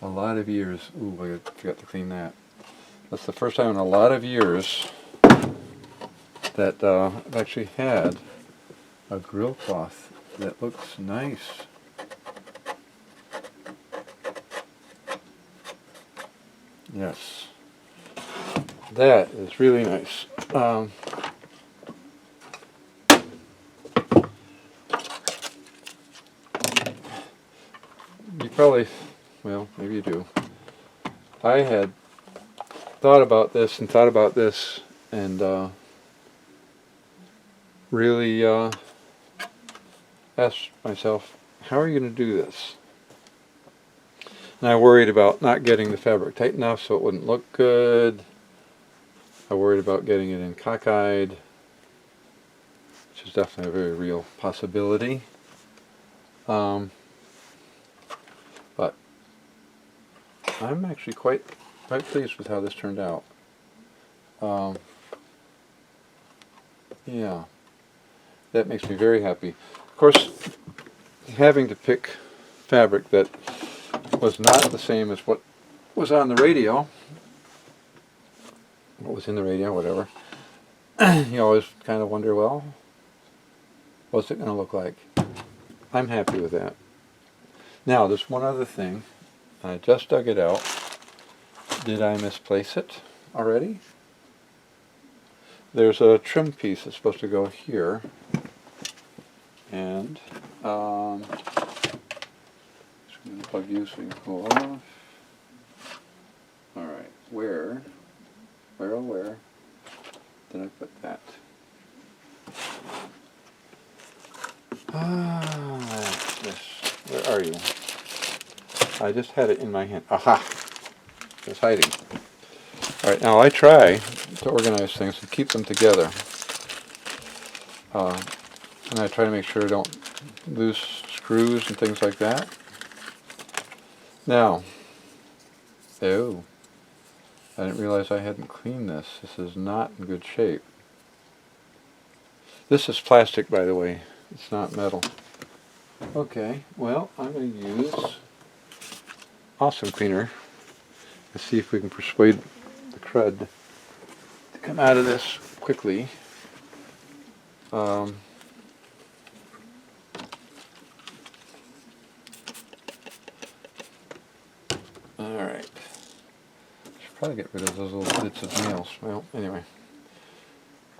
a lot of years. Ooh, I forgot to clean that. That's the first time in a lot of years that I've actually had a grill cloth that looks nice. Yes. That is really nice. You probably, well, maybe you do. I had thought about this and really asked myself, how are you going to do this? And I worried about not getting the fabric tight enough so it wouldn't look good. I worried about getting it in cockeyed, which is definitely a very real possibility. But I'm actually quite quite pleased with how this turned out. Yeah, that makes me very happy. Of course, having to pick fabric that was not the same as what was on the radio, what was in the radio, whatever, you always kind of wonder, well, what's it going to look like? I'm happy with that. Now, there's one other thing. I just dug it out. Did I misplace it already? There's a trim piece that's supposed to go here. And, just going to plug you so you can pull off. Alright, where did I put that? Yes. Where are you? I just had it in my hand. Aha! It's hiding. Alright, now I try to organize things and keep them together. And I try to make sure I don't lose screws and things like that. Now, oh, I didn't realize I hadn't cleaned this. This is not in good shape. This is plastic, by the way. It's not metal. Okay, well, I'm going to use Awesome Cleaner and see if we can persuade the crud to come out of this quickly. Alright. Should probably get rid of those little bits of nails. Well, anyway.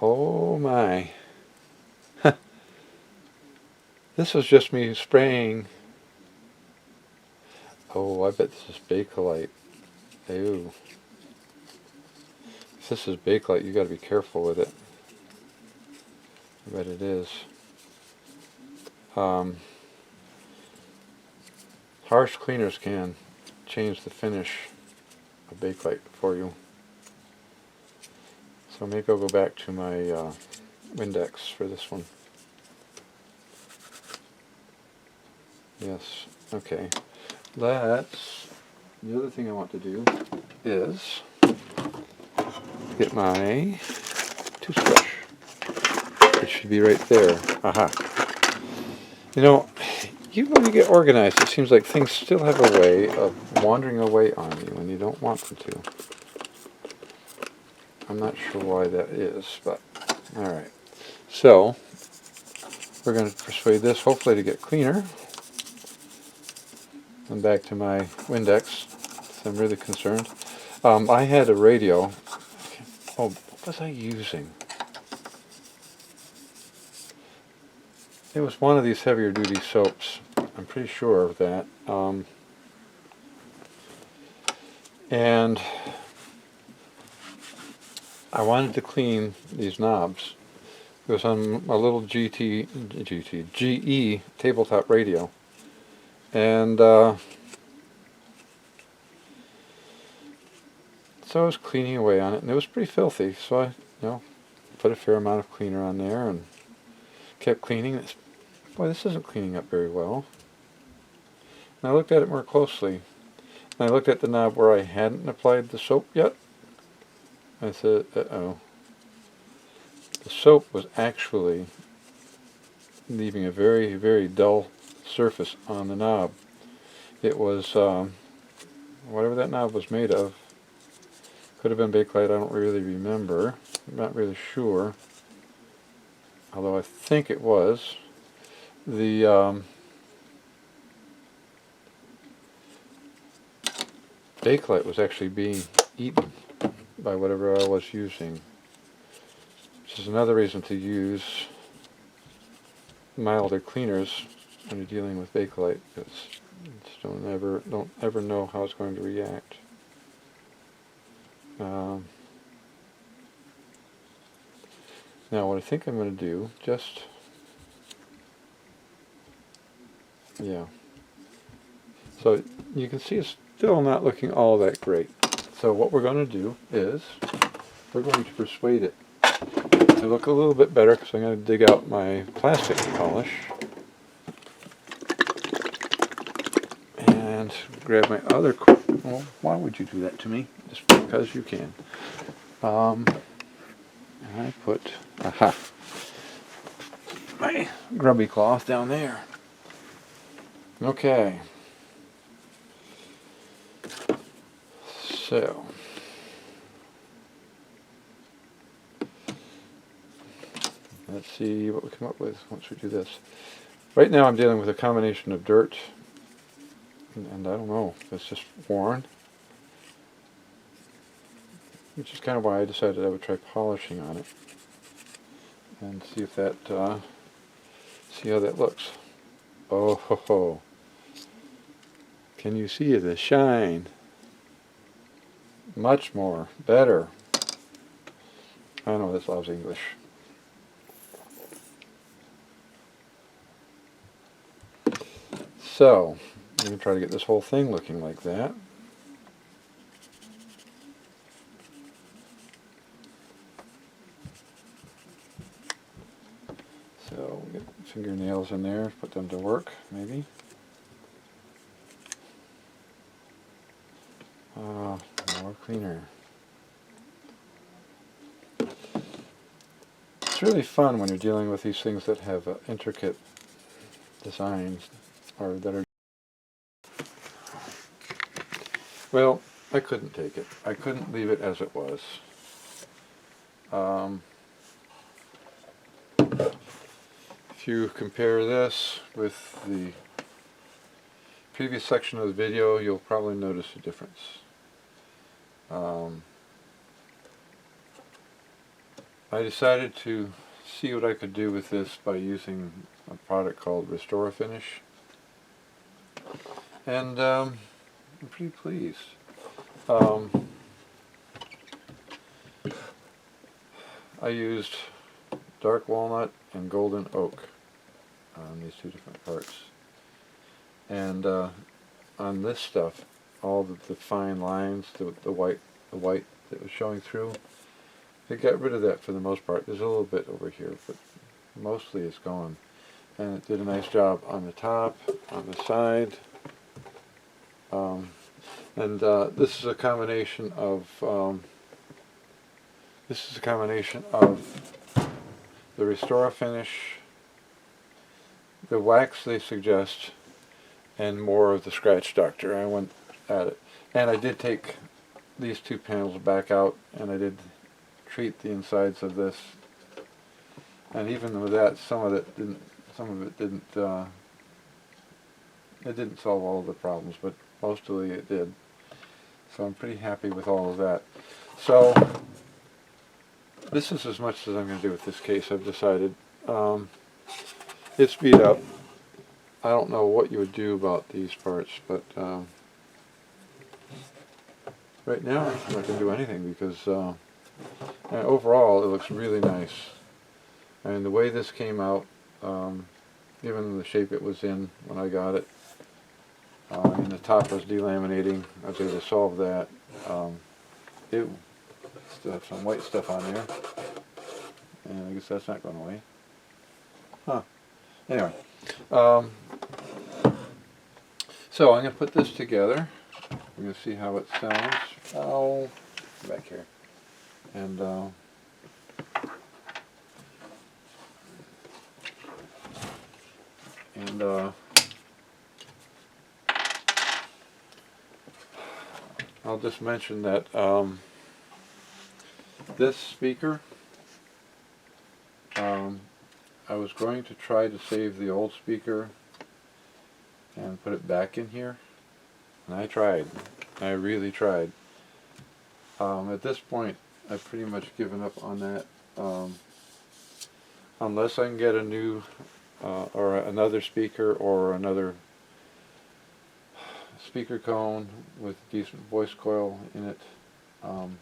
Oh my. This was just me spraying. Oh, I bet this is Bakelite. Ew. If this is Bakelite, you got to be careful with it. I bet it is. Harsh cleaners can change the finish of Bakelite for you. So maybe I'll go back to my Windex for this one. Yes, okay. The other thing I want to do is get my toothbrush. It should be right there. Aha. You know, even when you get organized, it seems like things still have a way of wandering away on you when you don't want them to. I'm not sure why that is, but alright. So, we're going to persuade this hopefully to get cleaner. And back to my Windex, so I'm really concerned. I had a radio. Oh, what was I using? It was one of these heavier duty soaps. I'm pretty sure of that. And I wanted to clean these knobs. It was on a little GE tabletop radio. And so I was cleaning away on it, and it was pretty filthy. So I, put a fair amount of cleaner on there and kept cleaning. Boy, this isn't cleaning up very well. And I looked at it more closely. And I looked at the knob where I hadn't applied the soap yet. I said, uh-oh. The soap was actually leaving a very, very dull surface on the knob. It was whatever that knob was made of. Could have been Bakelite, I don't really remember. I'm not really sure. Although I think it was. The Bakelite was actually being eaten by whatever I was using. Which is another reason to use milder cleaners when you're dealing with Bakelite, because you just don't ever know how it's going to react. Now what I think I'm going to do, so you can see it's still not looking all that great. So what we're going to do is we're going to persuade it to look a little bit better, because I'm going to dig out my plastic polish and grab my other Well, why would you do that to me? Just because you can. And I put, aha, my grubby cloth down there. Okay. So, let's see what we come up with once we do this. Right now I'm dealing with a combination of dirt, and I don't know, it's just worn. Which is kind of why I decided I would try polishing on it. And see if that, see how that looks. Oh ho ho. Can you see the shine? Much more, better. I know this loves English. So, I'm going to try to get this whole thing looking like that. So, we'll get fingernails in there, put them to work, maybe. More cleaner. It's really fun when you're dealing with these things that have intricate designs, or that are... Well, I couldn't take it. I couldn't leave it as it was. If you compare this with the previous section of the video, you'll probably notice a difference. I decided to see what I could do with this by using a product called Restore Finish, and I'm pretty pleased. I used dark walnut and golden oak on these two different parts, and on this stuff, all the fine lines, the white that was showing through, it got rid of that for the most part. There's a little bit over here, but mostly it's gone. And it did a nice job on the top, on the side. This is a combination of the Restore Finish, the wax they suggest, and more of the Scratch Doctor. I went at it, and I did take these two panels back out, and I did treat the insides of this, and even with that, some of it didn't solve all of the problems, but mostly it did. So I'm pretty happy with all of that. So this is as much as I'm going to do with this case. I've decided. It's beat up. I don't know what you would do about these parts, but right now I'm not going to do anything, because overall it looks really nice. And the way this came out, even the shape it was in when I got it, and the top was delaminating, I was able to solve that. It still have some white stuff on there, and I guess that's not going away. Huh. Anyway, so I'm going to put this together. We're going to see how it sounds. Oh, back here. And I'll just mention that this speaker, I was going to try to save the old speaker and put it back in here, and I tried. I really tried. At this point, I've pretty much given up on that, unless I can get a new or another speaker, or another speaker cone with decent voice coil in it. I'm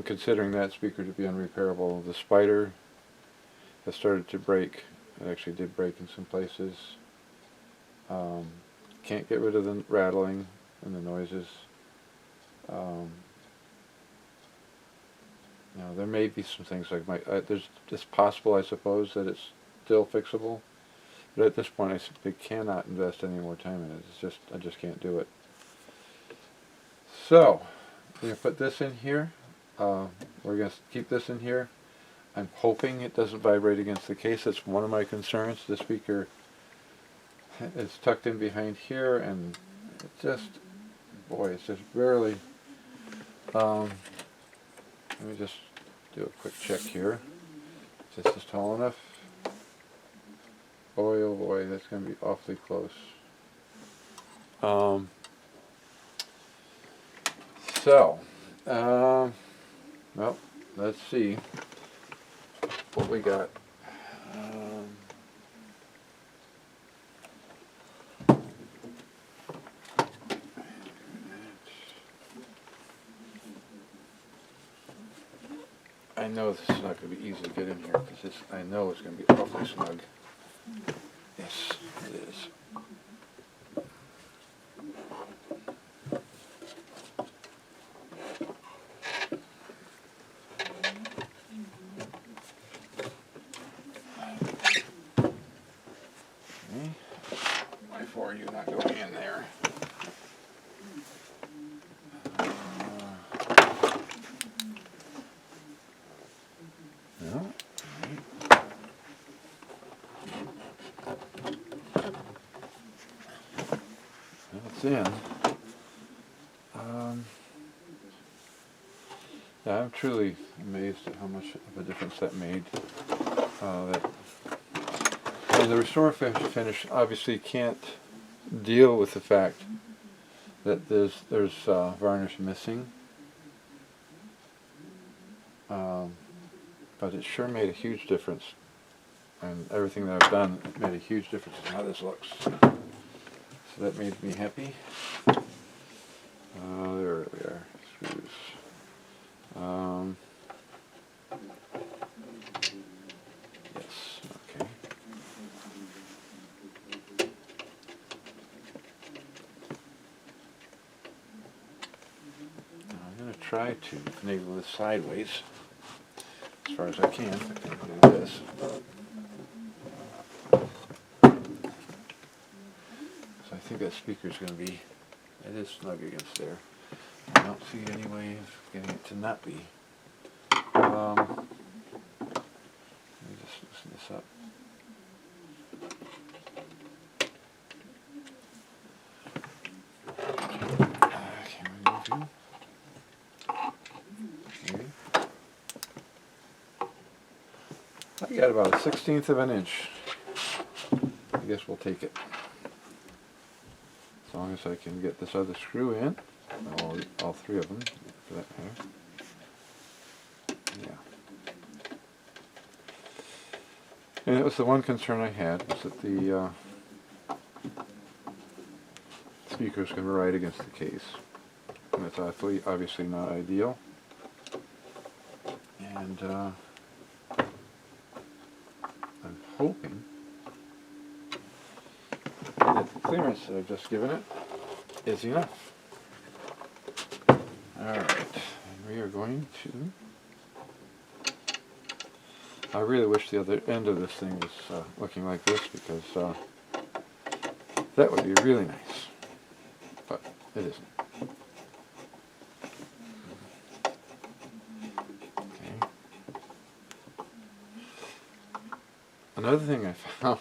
considering that speaker to be unrepairable. The spider has started to break. It actually did break in some places. Can't get rid of the rattling and the noises. There may be some things like it's possible, I suppose, that it's still fixable, but at this point I simply cannot invest any more time in it. I just can't do it. So we're going to put this in here. We're going to keep this in here. I'm hoping it doesn't vibrate against the case. That's one of my concerns. The speaker is tucked in behind here, and it just, boy, it's just barely. Let me just do a quick check here. Is this tall enough? Boy, oh boy, that's going to be awfully close. Well, let's see what we got. I know this is not going to be easy to get in here because I know it's going to be awfully snug. Yes, it is. Okay. Before you not going in there. No. It's in. Yeah, I'm truly amazed at how much of a difference that made. And the restore finish obviously can't deal with the fact that there's varnish missing, but it sure made a huge difference. And everything that I've done made a huge difference in how this looks. So that made me happy. There we are, screws. Yes, okay. Now I'm going to try to finagle this sideways as far as I can. I can do this. So I think that speaker's going to be, it is snug against there. I don't see any way of getting it to not be. Let me just loosen this up. Can we move you? Okay. I got about 1/16 of an inch. I guess we'll take it. As long as I can get this other screw in. All three of them, for that matter. Yeah. And it was the one concern I had, was that the speaker's going to ride against the case. And it's obviously not ideal. And I'm hoping that the clearance that I've just given it is enough. Alright, and we are going to... I really wish the other end of this thing was looking like this, because that would be really nice. But it isn't. Okay. Another thing I found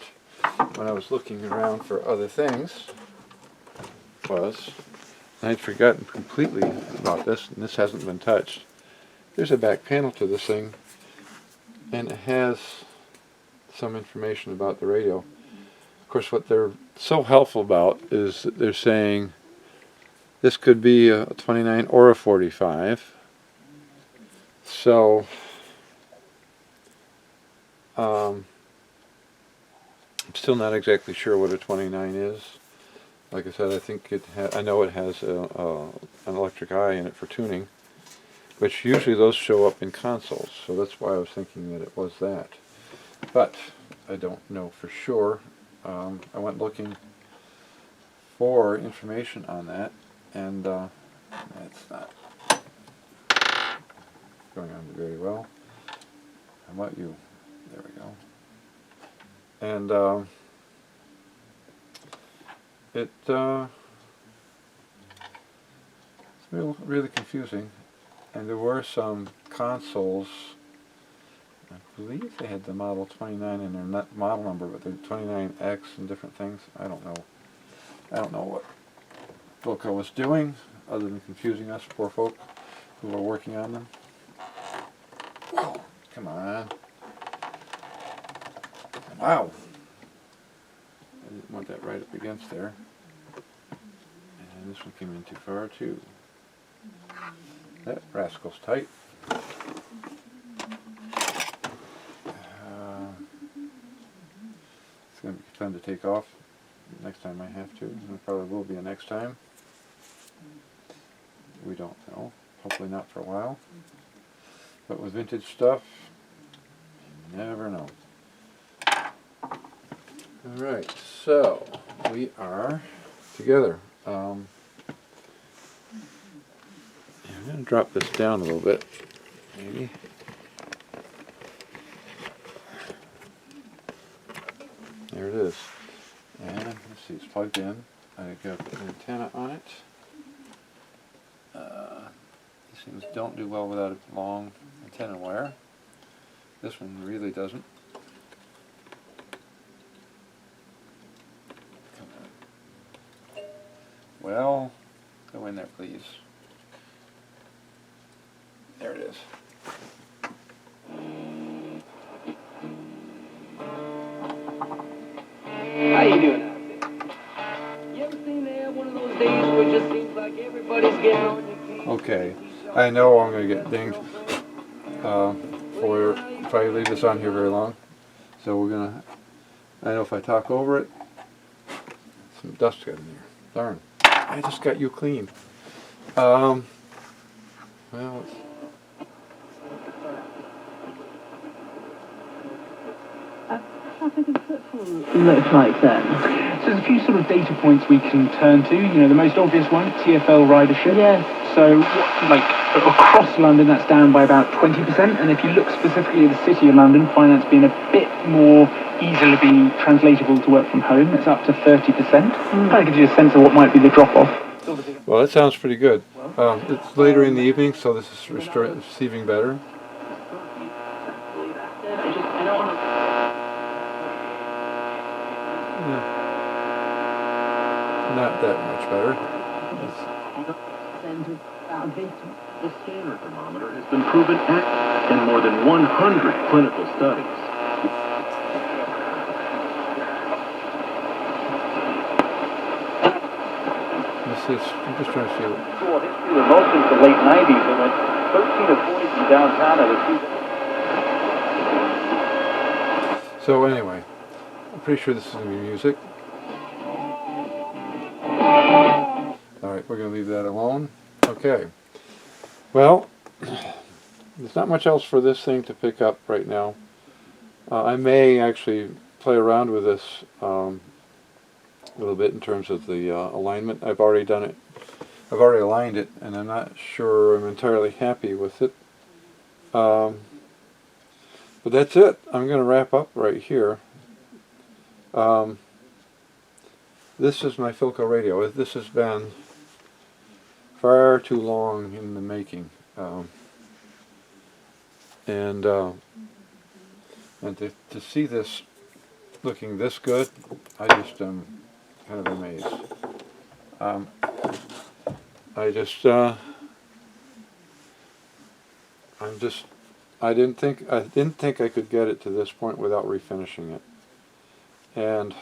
when I was looking around for other things was, I'd forgotten completely about this, and this hasn't been touched. There's a back panel to this thing, and it has some information about the radio. Of course, what they're so helpful about is that they're saying this could be a 29 or a 45. So, I'm still not exactly sure what a 29 is. Like I said, I think I know it has an electric eye in it for tuning, which usually those show up in consoles, so that's why I was thinking that it was that. But I don't know for sure. I went looking for information on that, and that's not going on very well. How about you? There we go. And really confusing. And there were some consoles, I believe they had the Model 29 in their model number, but the 29X and different things. I don't know. I don't know what Philco was doing, other than confusing us poor folk who were working on them. Oh, come on. Wow. I didn't want that right up against there. And this one came in too far too. That rascal's tight. It's going to be fun to take off next time I have to. And it probably will be a next time. We don't know. Hopefully not for a while. But with vintage stuff, you never know. Alright, so we are together. I'm going to drop this down a little bit, maybe. There it is. And let's see, it's plugged in. I got an antenna on it. These things don't do well without a long antenna wire. This one really doesn't. Come on. Well, go in there, please. There it is. How you doing out there? You ever seen there one of those days where it just seems like everybody's getting on your case? Okay, I know I'm going to get dinged for if I leave this on here very long. So we're going to, I know if I talk over it, some dust got in there. Darn, I just got you clean. Well, looks like that. So there's a few sort of data points we can turn to. You know, the most obvious one, TfL ridership. Yes. So, like, across London, that's down by about 20%. And if you look specifically at the City of London, finance being a bit more easily be translatable to work from home, it's up to 30%. Kind of gives you a sense of what might be the drop-off. well, that sounds pretty good. It's later in the evening, so this is receiving better. Not that much better. The scanner thermometer has been proven active in more than 100 clinical studies. I'm just trying to see what... Short history with most since the late 90s. It went 13 of 40 from downtown at a So anyway, I'm pretty sure this is going to be music. Alright, we're going to leave that alone. Okay. Well, there's not much else for this thing to pick up right now. I may actually play around with this a little bit in terms of the alignment. I've already done it. I've already aligned it, and I'm not sure I'm entirely happy with it. But that's it. I'm going to wrap up right here. This is my Philco radio. This has been far too long in the making, and to see this looking this good, I just am kind of amazed. I didn't think I could get it to this point without refinishing it, and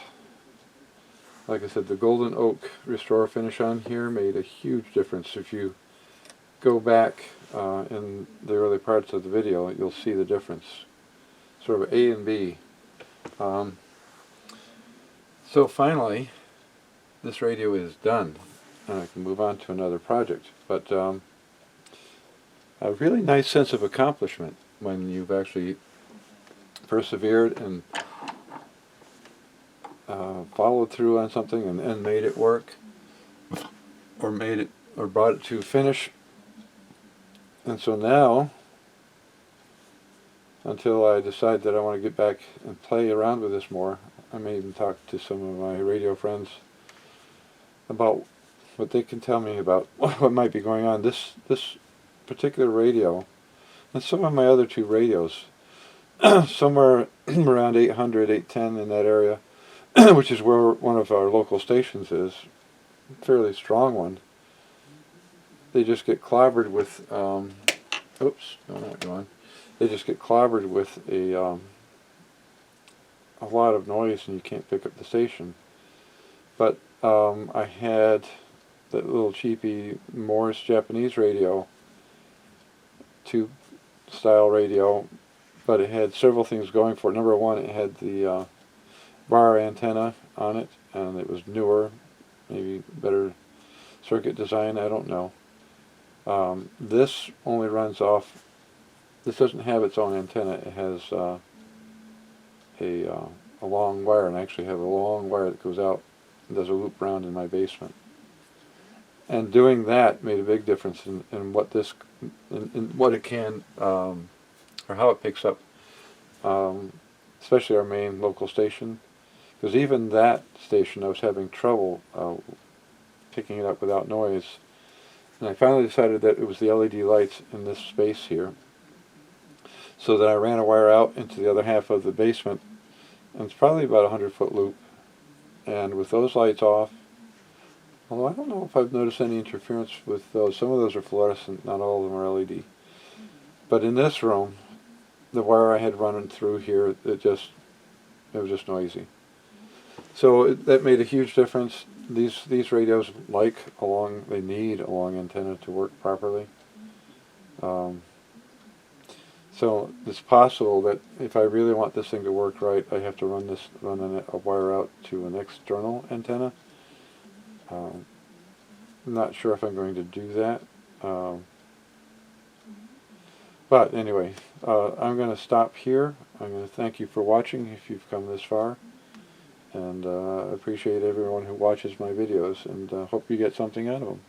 like I said, the golden oak restore finish on here made a huge difference. If you go back in the early parts of the video, you'll see the difference. Sort of A and B. So finally, this radio is done, and I can move on to another project. But a really nice sense of accomplishment when you've actually persevered and followed through on something and made it work, or brought it to finish. And so now, until I decide that I want to get back and play around with this more, I may even talk to some of my radio friends about what they can tell me about what might be going on. This particular radio, and some of my other two radios, somewhere around 800, 810 in that area, which is where one of our local stations is, a fairly strong one. They just get clobbered with, oops, no, not going. They just get clobbered with a lot of noise, and you can't pick up the station. But I had that little cheapy Morse Japanese radio, tube style radio, but it had several things going for it. Number one, it had the bar antenna on it, and it was newer, maybe better circuit design, I don't know. This only runs off, this doesn't have its own antenna, it has a long wire, and I actually have a long wire that goes out and does a loop round in my basement. And doing that made a big difference in what this, in what it can, or how it picks up, especially our main local station. Because even that station, I was having trouble picking it up without noise. And I finally decided that it was the LED lights in this space here. So that I ran a wire out into the other half of the basement, and it's probably about a 100-foot loop. And with those lights off, although I don't know if I've noticed any interference with those. Some of those are fluorescent, not all of them are LED. But in this room, the wire I had running through here, it was just noisy. So that made a huge difference. These radios they need a long antenna to work properly. So it's possible that if I really want this thing to work right, I have to run a wire out to an external antenna. I'm not sure if I'm going to do that. But anyway, I'm going to stop here. I'm going to thank you for watching if you've come this far. And I appreciate everyone who watches my videos, and hope you get something out of them.